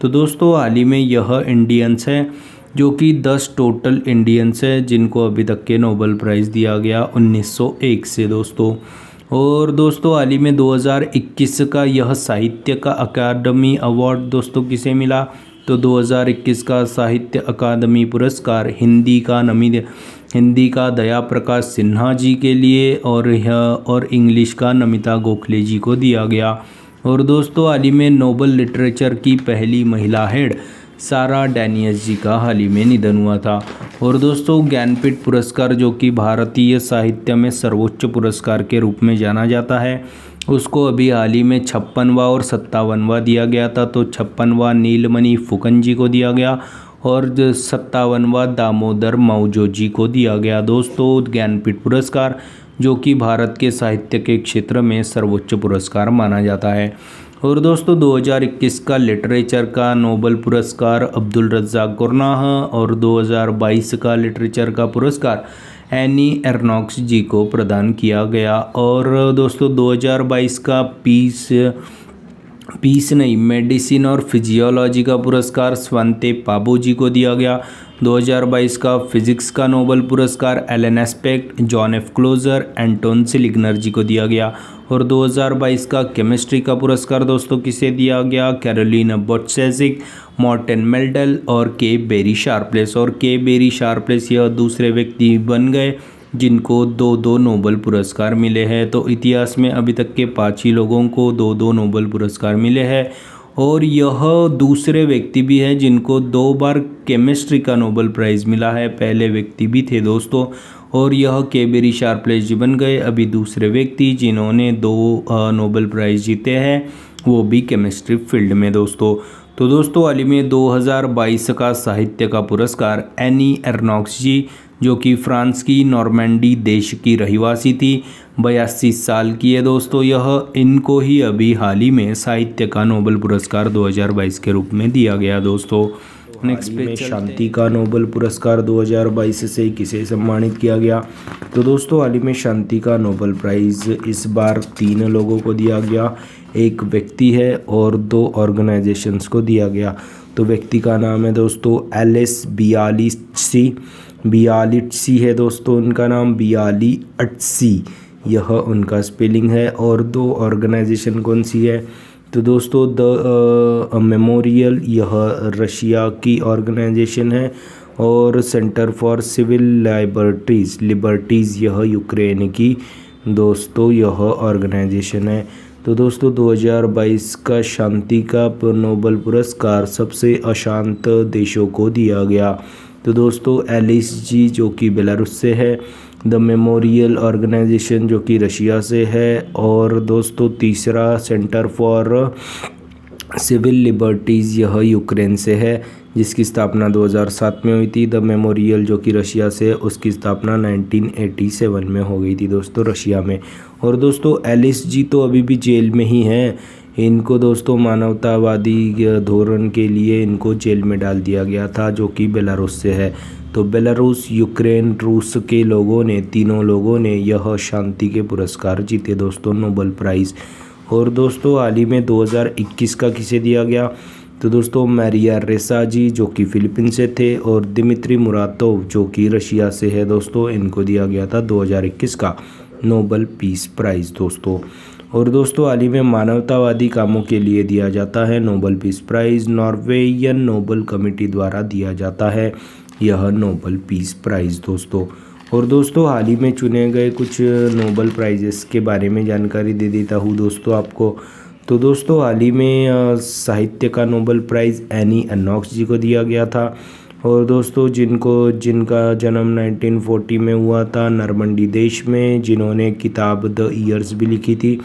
तो दोस्तों हाल ही में यह इंडियंस हैं जो कि 10 टोटल इंडियंस हैं जिनको अभी तक के नोबेल प्राइज़ दिया गया 1901 से दोस्तों। और दोस्तों हाल ही में 2021 का यह साहित्य का अकादमी अवार्ड दोस्तों किसे मिला, तो 2021 का साहित्य अकादमी पुरस्कार हिंदी का दया प्रकाश सिन्हा जी के लिए और इंग्लिश का नमिता गोखले जी को दिया गया। और दोस्तों हाल ही में नोबेल लिटरेचर की पहली महिला हेड सारा डैनियस जी का हाल ही में निधन हुआ था। और दोस्तों ज्ञानपीठ पुरस्कार जो कि भारतीय साहित्य में सर्वोच्च पुरस्कार के रूप में जाना जाता है, उसको अभी हाल ही में 56वां और 57वां दिया गया था। तो 56वां नीलमणि फुकन जी को दिया गया और 57वां दामोदर मौजो जी को दिया गया दोस्तों ज्ञानपीठ पुरस्कार, जो कि भारत के साहित्य के क्षेत्र में सर्वोच्च पुरस्कार माना जाता है। और दोस्तों 2021 का लिटरेचर का नोबेल पुरस्कार अब्दुल रज़्ज़ाक गुरनाह और 2022 का लिटरेचर का पुरस्कार एनी एर्नॉक्स जी को प्रदान किया गया। और दोस्तों 2022 का मेडिसिन और फिजियोलॉजी का पुरस्कार स्वंते पाबो जी को दिया गया। 2022 का फिजिक्स का नोबेल पुरस्कार Alain Aspect, John F Clauser, Anton Zeilinger ji को दिया गया। और 2022 का केमिस्ट्री का पुरस्कार दोस्तों किसे दिया गया, कैरोलिना बोटसेजिक, मॉर्टेन मेल्डल और के बेरी शार्पलेस। और के बेरी शार्पलेस यह दूसरे व्यक्ति बन गए जिनको 2-2 नोबेल पुरस्कार मिले हैं। तो इतिहास में अभी तक के 5 ही लोगों को 2-2 नोबेल पुरस्कार मिले हैं। और यह दूसरे व्यक्ति भी हैं जिनको 2 बार केमिस्ट्री का नोबेल प्राइज़ मिला है, पहले व्यक्ति भी थे दोस्तों। और यह के बेरी शार्पलेस जी बन गए अभी दूसरे व्यक्ति जिन्होंने 2 नोबेल प्राइज़ जीते हैं, वो भी केमिस्ट्री फील्ड में दोस्तों। तो दोस्तों हाल ही में 2022 का साहित्य का पुरस्कार एनी एर्नॉक्स जी जो कि फ्रांस की नॉर्मैंडी देश की रहवासी थी, 82 साल की है दोस्तों इनको ही अभी हाल ही में साहित्य का नोबेल पुरस्कार 2022 के रूप में दिया गया दोस्तों। नेक्स्ट पे शांति का नोबेल पुरस्कार 2022 से किसे सम्मानित किया गया, तो दोस्तों हाल ही में शांति का नोबेल प्राइज़ इस बार 3 लोगों को दिया गया, एक व्यक्ति है और 2 ऑर्गेनाइजेशंस को दिया गया। तो व्यक्ति का नाम है दोस्तों एलिस बियालिट्सी है दोस्तों, उनका नाम बियालिट्सी यह उनका स्पेलिंग है। और 2 ऑर्गेनाइजेशन कौन सी है, तो दोस्तों द मेमोरियल यह रशिया की ऑर्गेनाइजेशन है और सेंटर फॉर सिविल लिबर्टीज़ यह यूक्रेन की दोस्तों यह ऑर्गेनाइजेशन है। तो दोस्तों 2022 का शांति का नोबेल पुरस्कार सबसे अशांत देशों को दिया गया। तो दोस्तों एलिस जी जो कि बेलारूस से है, द मेमोरियल ऑर्गेनाइजेशन जो कि रशिया से है, और दोस्तों तीसरा सेंटर फॉर सिविल लिबर्टीज़ यह यूक्रेन से है जिसकी स्थापना 2007 में हुई थी। द मेमोरियल जो कि रशिया से है, उसकी स्थापना 1987 में हो गई थी दोस्तों रशिया में। और दोस्तों एलिस जी तो अभी भी जेल में ही हैं, इनको दोस्तों मानवतावादी धोरण के लिए इनको जेल में डाल दिया गया था जो कि बेलारूस से है। तो बेलारूस, यूक्रेन, रूस के लोगों ने, तीनों लोगों ने यह शांति के पुरस्कार जीते दोस्तों नोबेल प्राइज़। और दोस्तों हाल ही में 2021 का किसे दिया गया, तो दोस्तों मारिया रेसा जी जो कि फिलीपींस से थे और दिमित्री मुरातोव जो कि रशिया से है दोस्तों, इनको दिया गया था 2021 का नोबेल पीस प्राइज़ दोस्तों। और दोस्तों हाल ही में मानवतावादी कामों के लिए दिया जाता है Nobel peace prize, Norwegian Nobel committee द्वारा दिया जाता है यह नोबेल पीस प्राइज़ दोस्तों। और दोस्तों हाल ही में चुने गए कुछ नोबेल प्राइजेस के बारे में जानकारी दे देता हूँ दोस्तों आपको। तो दोस्तों हाल ही में साहित्य का नोबेल प्राइज़ एनी एर्नॉक्स जी को दिया गया था। और दोस्तों जिनका जन्म 1940 में हुआ था नॉर्मंडी देश में, जिन्होंने किताब द ईयर्स भी लिखी थी,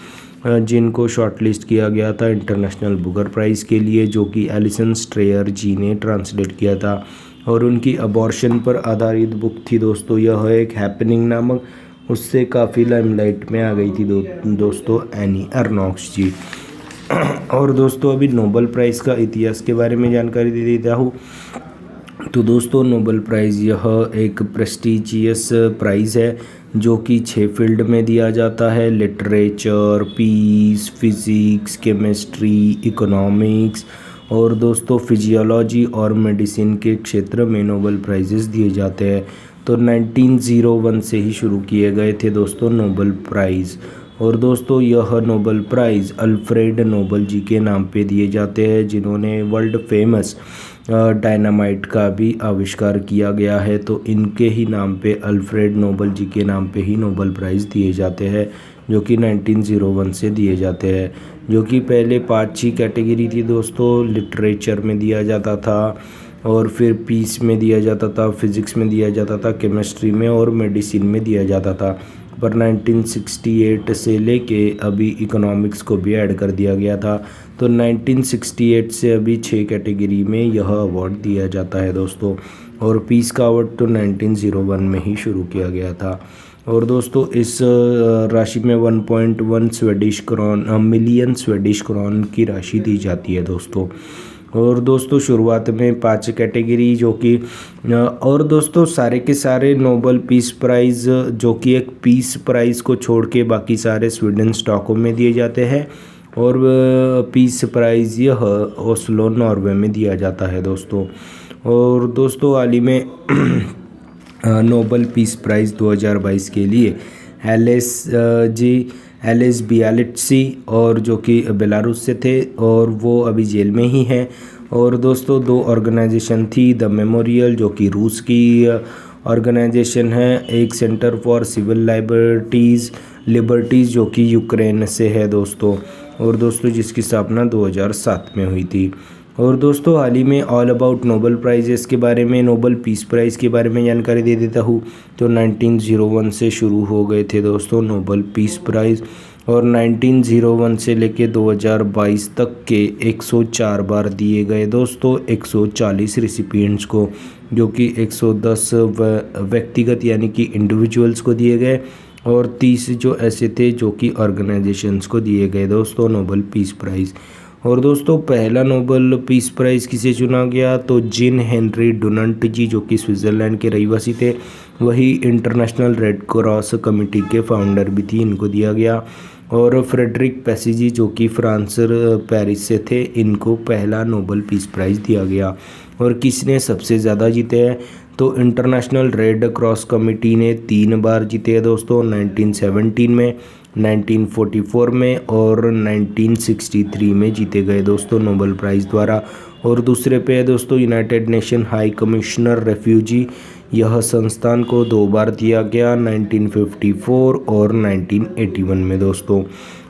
जिनको शॉर्टलिस्ट किया गया था इंटरनेशनल बुकर प्राइज़ के लिए, जो कि एलिसन स्ट्रेयर जी ने ट्रांसलेट किया था। और उनकी अबॉर्शन पर आधारित बुक थी दोस्तों, यह एक हैपनिंग नामक, उससे काफ़ी लाइमलाइट में आ गई थी दोस्तों एनी अर्नोक्स जी। और दोस्तों अभी नोबेल प्राइज़ का इतिहास के बारे में जानकारी दे देता हूँ। तो दोस्तों नोबेल प्राइज़ यह एक प्रेस्टिजियस प्राइज़ है जो कि 6 फील्ड में दिया जाता है, literature, peace, physics, chemistry, economics और दोस्तों फिजियोलॉजी और मेडिसिन के क्षेत्र में नोबेल प्राइजेस दिए जाते हैं। तो 1901 से ही शुरू किए गए थे दोस्तों नोबेल प्राइज़। और दोस्तों यह नोबेल प्राइज़ अल्फ्रेड नोबेल जी के नाम पे दिए जाते हैं, जिन्होंने वर्ल्ड फेमस डायनामाइट का भी आविष्कार किया गया है। तो इनके ही नाम पे अल्फ्रेड नोबेल जी के नाम पे ही नोबेल प्राइज़ दिए जाते हैं, जो कि 1901 से दिए जाते हैं। जो कि पहले 5-6 कैटेगरी थी दोस्तों, लिटरेचर में दिया जाता था और फिर पीस में दिया जाता था, फिज़िक्स में दिया जाता था, केमिस्ट्री में और मेडिसिन में दिया जाता था। पर 1968 से लेके अभी इकोनॉमिक्स को भी ऐड कर दिया गया था। तो 1968 से अभी 6 कैटेगरी में यह अवार्ड दिया जाता है दोस्तों। और पीस का अवार्ड तो 1901 में ही शुरू किया गया था। और दोस्तों इस राशि में 1.1 मिलियन स्वीडिश क्रॉन की राशि दी जाती है दोस्तों। और दोस्तों शुरुआत में 5 कैटेगरी जो कि और दोस्तों सारे के सारे नोबेल पीस प्राइज़ जो कि एक पीस प्राइज़ को छोड़ के बाकी सारे स्वीडन स्टॉकहोम में दिए जाते हैं। और पीस प्राइज़ यह ओस्लो नॉर्वे में दिया जाता है दोस्तों। और दोस्तों हाल ही में नोबेल पीस प्राइज़ 2022 के लिए एलेस बियालिट्सी और जो कि बेलारूस से थे और वो अभी जेल में ही हैं। और दोस्तों 2 ऑर्गेनाइजेशन थी, द मेमोरियल जो कि रूस की ऑर्गेनाइजेशन है, एक सेंटर फॉर सिविल लिबर्टीज़ जो कि यूक्रेन से है दोस्तों। और दोस्तों जिसकी स्थापना 2007 में हुई थी। और दोस्तों हाल ही में ऑल अबाउट नोबेल प्राइजेस के बारे में, नोबेल पीस प्राइज़ के बारे में जानकारी दे देता हूँ। तो 1901 से शुरू हो गए थे दोस्तों नोबेल पीस प्राइज़ और 1901 से लेके 2022 तक के 104 बार दिए गए दोस्तों 140 रिसिपिएंट्स को, जो कि 110 व्यक्तिगत यानी कि इंडिविजुअल्स को दिए गए और 30 जो ऐसे थे जो कि ऑर्गेनाइजेशंस को दिए गए दोस्तों नोबेल पीस प्राइज़। और दोस्तों पहला नोबेल पीस प्राइज़ किसे चुना गया, तो जीन हेनरी डुनंट जी जो कि स्विट्ज़रलैंड के रहवासी थे, वही इंटरनेशनल रेड क्रॉस कमेटी के फाउंडर भी थी, इनको दिया गया। और फ्रेडरिक पैसिजी जो कि फ्रांस पेरिस से थे, इनको पहला नोबेल पीस प्राइज़ दिया गया। और किसने सबसे ज़्यादा जीते हैं, तो इंटरनेशनल रेड क्रॉस कमेटी ने 3 बार जीते हैं दोस्तों, 1917 में, 1944 में और 1963 में जीते गए दोस्तों नोबेल प्राइज़ द्वारा। और दूसरे पे है दोस्तों United nation high commissioner refugee, यह संस्थान को 2 बार दिया गया, 1954 और 1981 में दोस्तों।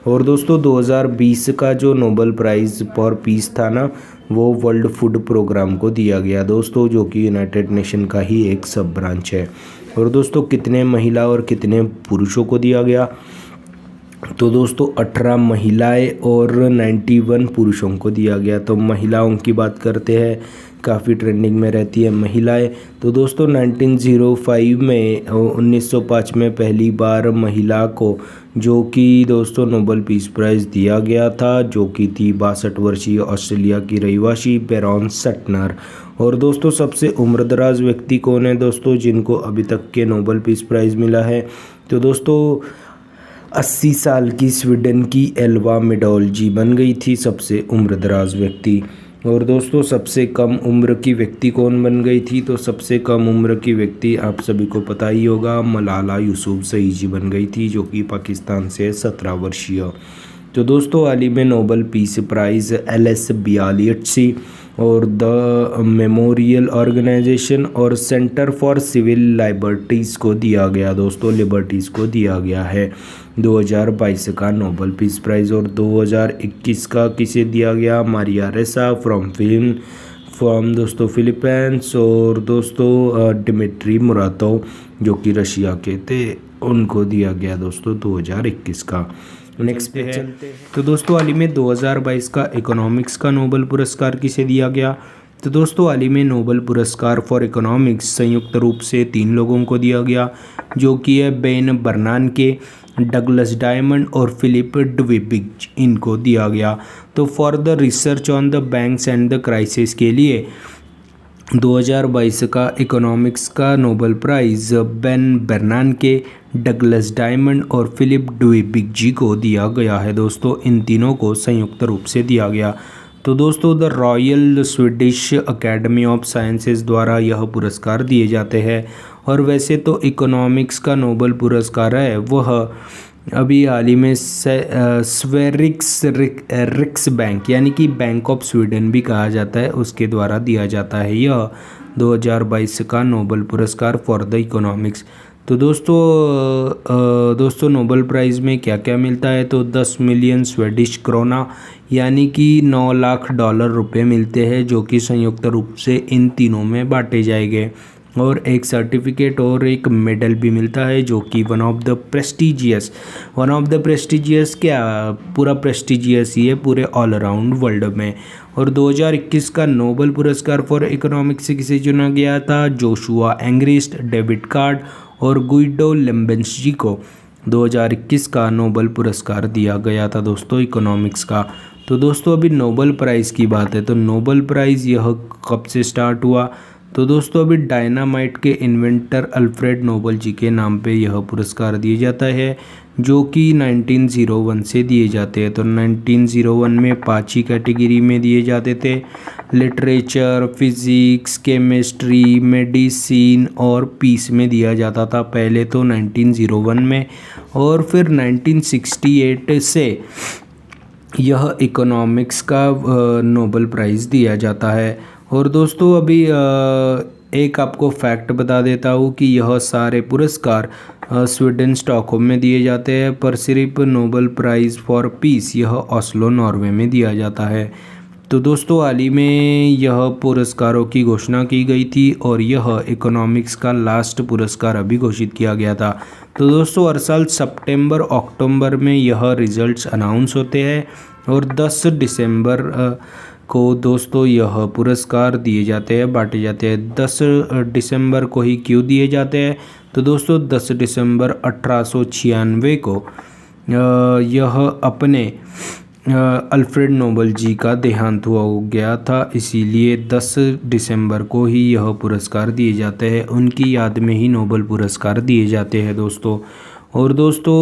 और दोस्तों 2020 का जो नोबेल प्राइज़ फॉर पीस था ना, वो वर्ल्ड फूड प्रोग्राम को दिया गया दोस्तों, जो कि यूनाइटेड नेशन का ही एक सब ब्रांच है। और दोस्तों कितने महिला और कितने पुरुषों को दिया गया, तो दोस्तों 18 महिलाएं और 91 पुरुषों को दिया गया। तो महिलाओं की बात करते हैं, काफ़ी ट्रेंडिंग में रहती है महिलाएं। तो दोस्तों 1905 में पहली बार महिला को जो कि दोस्तों नोबेल पीस प्राइज़ दिया गया था, जो कि थी 62 वर्षीय ऑस्ट्रेलिया की रहिवासी बेरॉन सटनर। और दोस्तों सबसे उम्रदराज व्यक्ति कौन है दोस्तों, जिनको अभी तक के नोबेल पीस प्राइज़ मिला है, तो दोस्तों 80 साल की स्वीडन की एल्वा मेडोलजी बन गई थी सबसे उम्रदराज व्यक्ति। और दोस्तों सबसे कम उम्र की व्यक्ति कौन बन गई थी, तो सबसे कम उम्र की व्यक्ति आप सभी को पता ही होगा, मलाला यूसुफजई जी बन गई थी, जो कि पाकिस्तान से 17 वर्षीय। तो दोस्तों हाल ही में नोबेल पीस प्राइज़ एलेस बियालिट्सी और द मेमोरियल ऑर्गेनाइजेशन और सेंटर फॉर सिविल लिबर्टीज़ को दिया गया दोस्तों, लिबर्टीज़ को दिया गया है 2022 का नोबेल पीस प्राइज़। और 2021 का किसे दिया गया, मारिया रेसा फ्रॉम दोस्तों फिलीपींस और दोस्तों डिमिट्री मुरातोव जो कि रशिया के थे, उनको दिया गया दोस्तों 2021 का। नेक्स्ट पे है, तो दोस्तों हाल ही में 2022 का इकोनॉमिक्स का नोबेल पुरस्कार किसे दिया गया, तो दोस्तों हाल ही में नोबेल पुरस्कार फॉर इकोनॉमिक्स संयुक्त रूप से 3 लोगों को दिया गया, जो कि है बेन बर्नानके, डगलस डायमंड और फिलिप ड्विबिग, इनको दिया गया। तो for the research on the banks and the crisis के लिए 2022 का इकोनॉमिक्स का Nobel price Ben बर्नानके, Douglas diamond और फिलिप ड्विबिग जी को दिया गया है। दोस्तों इन तीनों को संयुक्त रूप से दिया गया। तो दोस्तों the royal Swedish academy of sciences द्वारा यह पुरस्कार दिए जाते हैं। और वैसे तो इकोनॉमिक्स का नोबेल पुरस्कार है वह अभी हाल ही में स्वेरिक्स रिक्स बैंक यानी कि बैंक ऑफ स्वीडन भी कहा जाता है, उसके द्वारा दिया जाता है यह 2022 का नोबेल पुरस्कार फॉर द इकोनॉमिक्स। तो दोस्तों नोबेल प्राइज़ में क्या क्या मिलता है, तो 10 मिलियन स्वीडिश क्रोना यानी कि 9 लाख डॉलर रुपए मिलते हैं, जो कि संयुक्त रूप से इन तीनों में बांटे जाएंगे। और एक सर्टिफिकेट और एक मेडल भी मिलता है, जो कि वन ऑफ द प्रेस्टिजियस क्या पूरा प्रेस्टिजियस ही है पूरे ऑल अराउंड वर्ल्ड में। और 2021 का नोबेल पुरस्कार फॉर इकोनॉमिक्स से किसे चुना गया था, जोशुआ एंग्रिस्ट, डेविड कार्ड और गुइडो लेम्बेंस जी को 2021 का नोबेल पुरस्कार दिया गया था दोस्तों इकोनॉमिक्स का। तो दोस्तों अभी नोबेल प्राइज़ की बात है, तो नोबेल प्राइज़ यह कब से स्टार्ट हुआ, तो दोस्तों अभी डायनामाइट के इन्वेंटर अल्फ्रेड नोबेल जी के नाम पे यह पुरस्कार दिया जाता है, जो कि 1901 से दिए जाते हैं। तो 1901 में 5 ही कैटेगरी में दिए जाते थे, लिटरेचर, फिजिक्स, केमिस्ट्री, मेडिसिन और पीस में दिया जाता था पहले तो 1901 में। और फिर 1968 से यह इकोनॉमिक्स का नोबेल प्राइज़ दिया जाता है। और दोस्तों अभी एक आपको फैक्ट बता देता हूँ कि यह सारे पुरस्कार स्वीडन स्टॉकहोम में दिए जाते हैं, पर सिर्फ नोबेल प्राइज़ फॉर पीस यह ऑस्लो नॉर्वे में दिया जाता है। तो दोस्तों हाल ही में यह पुरस्कारों की घोषणा की गई थी और यह इकोनॉमिक्स का लास्ट पुरस्कार अभी घोषित किया गया था। तो दोस्तों हर साल सितंबर अक्टूबर में यह रिजल्ट्स अनाउंस होते हैं और 10 दिसंबर को दोस्तों यह पुरस्कार दिए जाते हैं, बांटे जाते हैं। 10 दिसंबर को ही क्यों दिए जाते हैं, तो दोस्तों 10 दिसंबर 1896 को यह अपने अल्फ्रेड नोबेल जी का देहांत हुआ हो गया था, इसीलिए 10 दिसंबर को ही यह पुरस्कार दिए जाते हैं। उनकी याद में ही नोबेल पुरस्कार दिए जाते हैं दोस्तों। और दोस्तों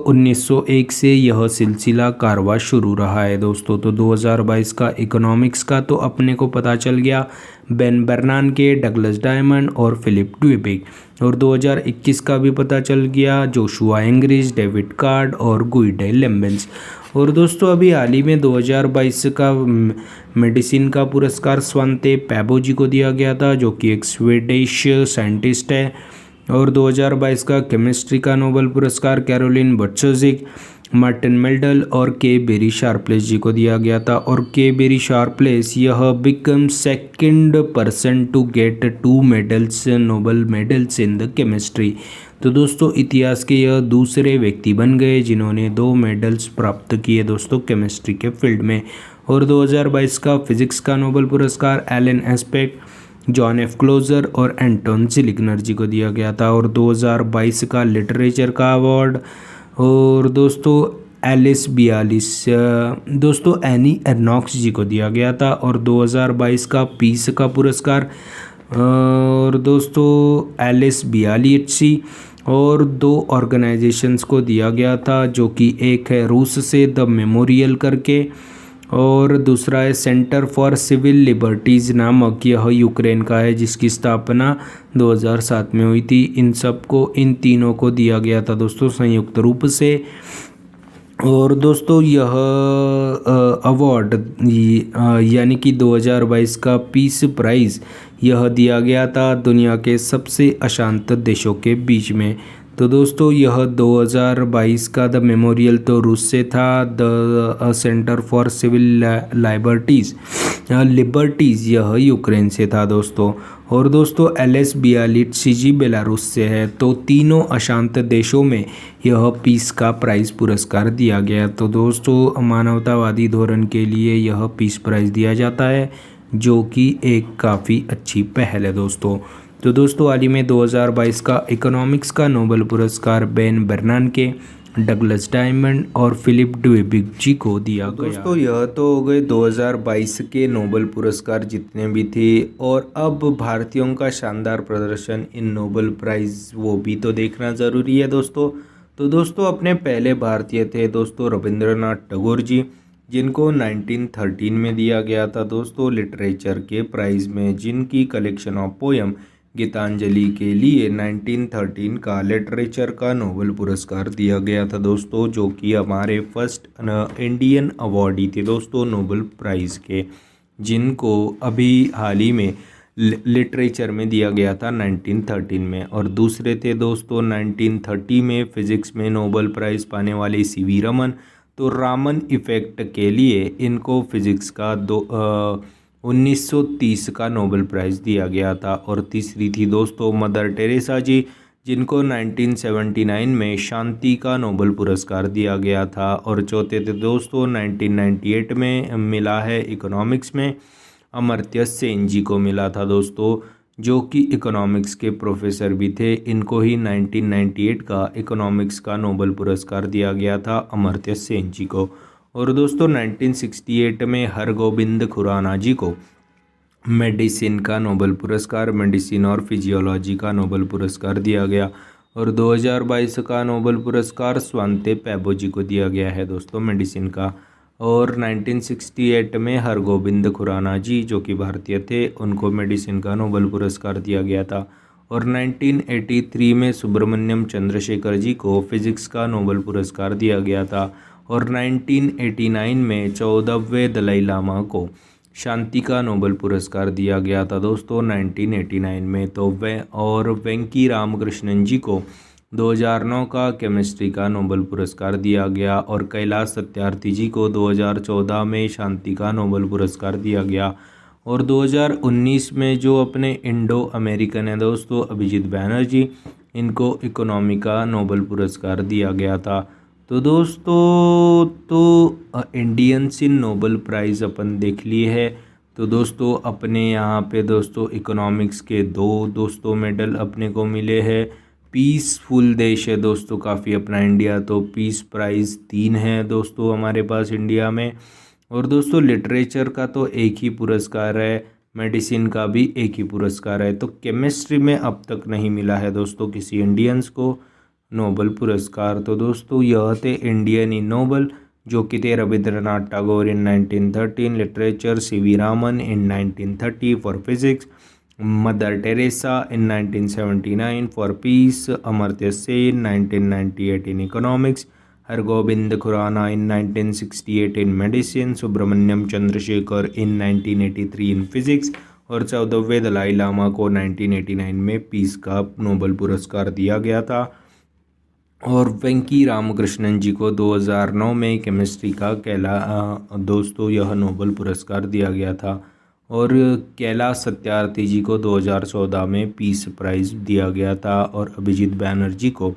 1901 से यह सिलसिला कारवां शुरू रहा है दोस्तों। तो 2022 का इकोनॉमिक्स का तो अपने को पता चल गया, बेन बर्नानके, डगलस डायमंड और फिलिप ड्विबिग। और 2021 का भी पता चल गया, जोशुआ एंग्रिज, डेविड कार्ड और गुइडो लेम्बेंस। और दोस्तों अभी हाल ही में 2022 का मेडिसिन का पुरस्कार स्वांते पैबो जी को दिया गया था, जो कि एक स्वीडिश साइंटिस्ट है। और 2022 का केमिस्ट्री का नोबेल पुरस्कार कैरोलिन बर्ट्सोजिक, मार्टिन मेल्डल और के बेरी शार्पलेस जी को दिया गया था। और के बेरी शार्पलेस यह become second person to get 2 medals, Nobel medals in the chemistry. तो दोस्तों इतिहास के यह दूसरे व्यक्ति बन गए जिन्होंने 2 मेडल्स प्राप्त किए दोस्तों केमिस्ट्री के फील्ड में। और 2022 का फिजिक्स का नोबेल पुरस्कार Alain Aspect, John F Clauser और एंटोन ज़िलिग्नर जी को दिया गया था। और 2022 का लिटरेचर का अवार्ड और दोस्तों एलिस 42 दोस्तों एनी एर्नॉक्स जी को दिया गया था। और 2022 का पीस का पुरस्कार और दोस्तों एलिस 42 और 2 ऑर्गेनाइजेशंस को दिया गया था, जो कि एक है रूस से द मेमोरियल करके और दूसरा है सेंटर फॉर सिविल लिबर्टीज़ नामक, यह यूक्रेन का है, जिसकी स्थापना 2007 में हुई थी। इन तीनों को दिया गया था दोस्तों संयुक्त रूप से। और दोस्तों यह अवार्ड यानी कि 2022 का पीस प्राइज़ यह दिया गया था दुनिया के सबसे अशांत देशों के बीच में। तो दोस्तों यह 2022 का द मेमोरियल तो रूस से था, the centre for civil Liberties यह यूक्रेन से था दोस्तों। और दोस्तों एलिस 42 बेलारूस से है। तो तीनों अशांत देशों में यह पीस का प्राइज़ पुरस्कार दिया गया। तो दोस्तों मानवतावादी धोरण के लिए यह पीस प्राइज़ दिया जाता है। जो कि एक काफ़ी अच्छी पहल है दोस्तों। तो दोस्तों हाल ही में 2022 का इकोनॉमिक्स का नोबेल पुरस्कार बेन बर्नानके, डगलस डायमंड और फिलिप ड्यूबिक जी को दिया गया। दोस्तों यह तो हो गए 2022 के नोबेल पुरस्कार जितने भी थे, और अब भारतीयों का शानदार प्रदर्शन इन नोबेल प्राइज़ वो भी तो देखना ज़रूरी है दोस्तों। तो दोस्तों अपने पहले भारतीय थे दोस्तों रविंद्रनाथ टैगोर जी, जिनको 1913 में दिया गया था दोस्तों लिटरेचर के प्राइज़ में, जिनकी कलेक्शन ऑफ पोयम गीतांजलि के लिए 1913 का लिटरेचर का नोबेल पुरस्कार दिया गया था दोस्तों, जो कि हमारे फर्स्ट इंडियन अवॉर्डी थे दोस्तों नोबेल प्राइज़ के, जिनको अभी हाल ही में लिटरेचर में दिया गया था 1913 में। और दूसरे थे दोस्तों 1930 में फिज़िक्स में नोबेल प्राइज़ पाने वाले सीवी रमन। तो रामन इफ़ेक्ट के लिए इनको फिज़िक्स का 1930 का नोबेल प्राइज़ दिया गया था। और तीसरी थी दोस्तों मदर टेरेसा जी, जिनको 1979 में शांति का नोबेल पुरस्कार दिया गया था। और चौथे थे दोस्तों 1998 में मिला है इकोनॉमिक्स में, अमर्त्य सेन जी को मिला था दोस्तों, जो कि इकोनॉमिक्स के प्रोफेसर भी थे। इनको ही 1998 का इकोनॉमिक्स का नोबेल पुरस्कार दिया गया था अमर्त्य सेन जी को। और दोस्तों 1968 में हरगोबिंद खुराना जी को मेडिसिन का नोबेल पुरस्कार, मेडिसिन और फिजियोलॉजी का नोबेल पुरस्कार दिया गया। और 2022 का नोबेल पुरस्कार स्वांते पैबो जी को दिया गया है दोस्तों मेडिसिन का। और 1968 में हरगोबिंद खुराना जी, जो कि भारतीय थे, उनको मेडिसिन का नोबेल पुरस्कार दिया गया था। और 1983 में सुब्रमण्यम चंद्रशेखर जी को फिज़िक्स का नोबेल पुरस्कार दिया गया था। और 1989 में 14वें दलाई लामा को शांति का नोबेल पुरस्कार दिया गया था दोस्तों 1989 में। तो वेंकी रामकृष्णन जी को 2009 का केमिस्ट्री का नोबेल पुरस्कार दिया गया। और कैलाश सत्यार्थी जी को 2014 में शांति का नोबेल पुरस्कार दिया गया। और 2019 में जो अपने इंडो अमेरिकन है दोस्तों अभिजीत बैनर्जी, इनको इकोनॉमी का नोबेल पुरस्कार दिया गया था। तो दोस्तों इंडियंस इन नोबेल प्राइज़ अपन देख लिए है। तो दोस्तों अपने यहाँ पे दोस्तों इकोनॉमिक्स के 2 दोस्तों मेडल अपने को मिले हैं। पीसफुल देश है दोस्तों काफ़ी अपना इंडिया, तो पीस प्राइज़ 3 है दोस्तों हमारे पास इंडिया में। और दोस्तों लिटरेचर का तो एक ही पुरस्कार है, मेडिसिन का भी एक ही पुरस्कार है। तो केमिस्ट्री में अब तक नहीं मिला है दोस्तों किसी इंडियंस को नोबेल पुरस्कार। तो दोस्तों यह थे इंडियन इन नोबेल, जो कि थे Rabindranath Tagore in 1913 literature, C V Raman in 1930 for physics, Mother Teresa in 1979 for peace, Amartya Sen 1998 in economics, Hargobind Khorana in 1968 in medicine, Subrahmanyan Chandrasekhar in 1983 in physics, और 14वें दलाई लामा को 1989 में पीस का नोबेल पुरस्कार दिया गया था। और वेंकी रामकृष्णन जी को 2009 में केमिस्ट्री का दोस्तों यह नोबेल पुरस्कार दिया गया था। और कैलाश सत्यार्थी जी को 2014 में पीस प्राइज़ दिया गया था। और अभिजीत बैनर्जी को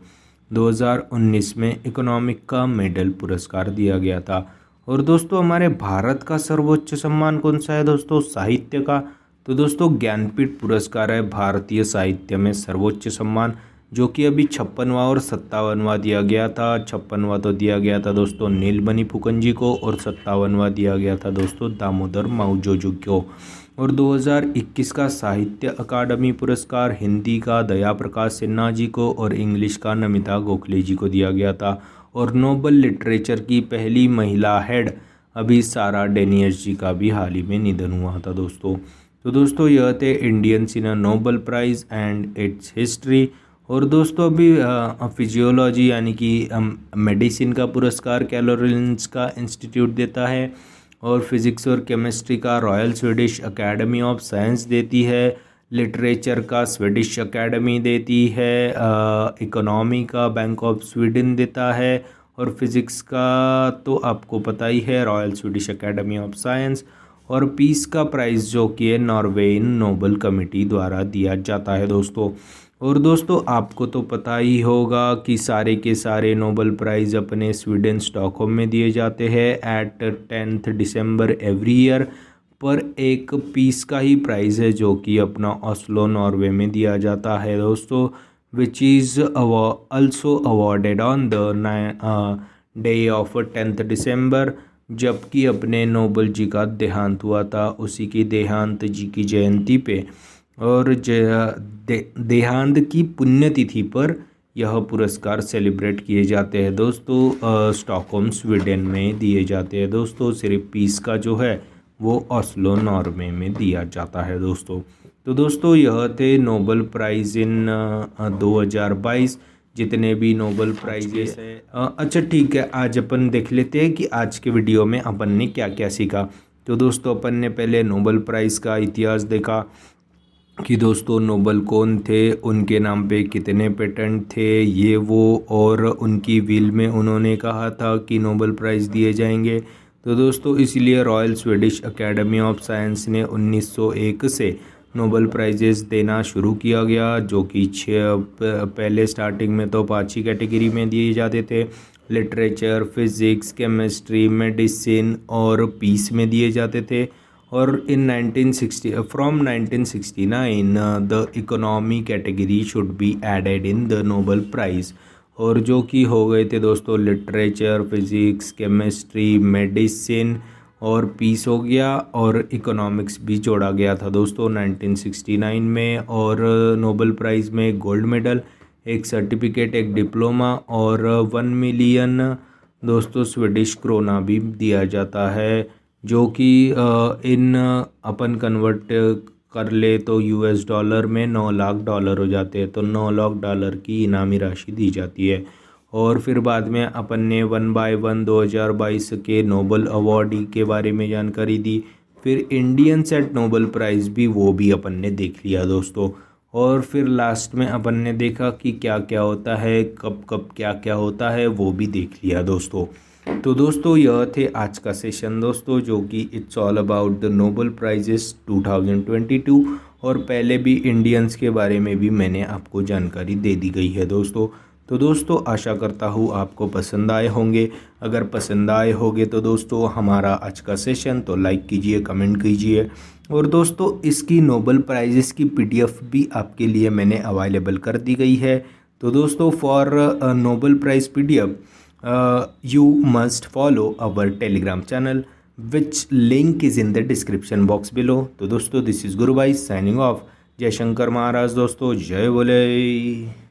2019 में इकोनॉमिक का मेडल पुरस्कार दिया गया था। और दोस्तों हमारे भारत का सर्वोच्च सम्मान कौन सा है दोस्तों साहित्य का? तो दोस्तों ज्ञानपीठ पुरस्कार है भारतीय साहित्य में सर्वोच्च सम्मान, जो कि अभी 56वां और 57वां दिया गया था। 56वां तो दिया गया था दोस्तों नीलमणि फुकन जी को, और 57वां दिया गया था दोस्तों दामोदर मावजो को। और 2021 का साहित्य अकादमी पुरस्कार हिंदी का दया प्रकाश सिन्हा जी को, और इंग्लिश का नमिता गोखले जी को दिया गया था। और नोबेल लिटरेचर की पहली महिला हेड अभी सारा डेनियस जी का भी हाल ही में निधन हुआ था दोस्तों। तो दोस्तों यह थे Indians in Nobel prize and it's history. और दोस्तों अभी फिजियोलॉजी यानी कि मेडिसिन का पुरस्कार कैरोलिंस्का इंस्टीट्यूट देता है, और फिज़िक्स और केमिस्ट्री का royal Swedish academy of science देती है, लिटरेचर का स्वीडिश अकेडमी देती है, इकोनॉमी का बैंक ऑफ स्वीडन देता है, और फिज़िक्स का तो आपको पता ही है royal Swedish academy of science. और पीस का प्राइज़ जो कि है नॉर्वेन नोबेल कमेटी द्वारा दिया जाता है दोस्तों। और दोस्तों आपको तो पता ही होगा कि सारे के सारे नोबेल प्राइज़ अपने स्वीडन स्टॉकहोम में दिए जाते हैं एट 10 दिसंबर एवरी ईयर। पर एक पीस का ही प्राइस है जो कि अपना ऑस्लो नॉर्वे में दिया जाता है दोस्तों, which is also awarded on the day of 10 दिसंबर, जबकि अपने नोबल जी का देहांत हुआ था उसी की देहांत जी की जयंती पे, और देहांत की पुण्यतिथि पर यह पुरस्कार सेलिब्रेट किए जाते हैं दोस्तों। स्टॉकहोम स्वीडन में दिए जाते हैं दोस्तों। सिर्फ पीस का जो है वो ऑस्लो नॉर्वे में दिया जाता है दोस्तों। तो दोस्तों यह थे नोबल प्राइज़ इन 2022 जितने भी नोबल प्राइजेस है। अच्छा ठीक है, आज अपन देख लेते हैं कि आज के वीडियो में अपन ने क्या क्या सीखा। तो दोस्तों अपन ने पहले नोबल प्राइज़ का इतिहास देखा कि दोस्तों नोबल कौन थे, उनके नाम पे कितने पेटेंट थे ये वो, और उनकी विल में उन्होंने कहा था कि नोबल प्राइज़ दिए जाएंगे। तो दोस्तों इसलिए royal Swedish Academy of Science ने 1901 से नोबल प्राइजेस देना शुरू किया गया, जो कि पहले स्टार्टिंग में तो 5 ही कैटेगरी में दिए जाते थे। लिटरेचर, फिज़िक्स, केमिस्ट्री, मेडिसिन और पीस में दिए जाते थे। और in 1969 the economy category should be added in the Nobel prize, और जो कि हो गए थे दोस्तों लिटरेचर, फिज़िक्स, केमिस्ट्री, मेडिसिन और पीस हो गया, और इकोनॉमिक्स भी जोड़ा गया था दोस्तों 1969 में। और नोबल प्राइज़ में गोल्ड मेडल, एक सर्टिफिकेट, एक डिप्लोमा और 1 मिलियन दोस्तों स्वीडिश क्रोना भी दिया जाता है, जो कि इन अपन कन्वर्ट कर ले तो यूएस डॉलर में 9 लाख डॉलर हो जाते हैं। तो 9 लाख डॉलर की इनामी राशि दी जाती है। और फिर बाद में अपन ने 1 बाय 1 2022 के नोबल अवार्ड के बारे में जानकारी दी। फिर इंडियन सेट नोबल प्राइज़ भी वो भी अपन ने देख लिया दोस्तों। और फिर लास्ट में अपन ने देखा कि क्या क्या होता है, कब कब क्या क्या होता है वो भी देख लिया दोस्तों। तो दोस्तों यह थे आज का सेशन दोस्तों, जो कि it's all about the Nobel prizes 2022, और पहले भी इंडियंस के बारे में भी मैंने आपको जानकारी दे दी गई है दोस्तों। तो दोस्तों आशा करता हूँ आपको पसंद आए होंगे। अगर पसंद आए होंगे तो दोस्तों हमारा आज का सेशन तो लाइक कीजिए, कमेंट कीजिए, और दोस्तों इसकी नोबल प्राइजेस की PDF भी आपके लिए मैंने अवेलेबल कर दी गई है। तो दोस्तों for Nobel prize PDF you must follow our telegram channel which link is in the description box below। तो दोस्तों दिस इज़ गुरु भाई साइनिंग ऑफ। जय शंकर महाराज दोस्तों, जय बोले।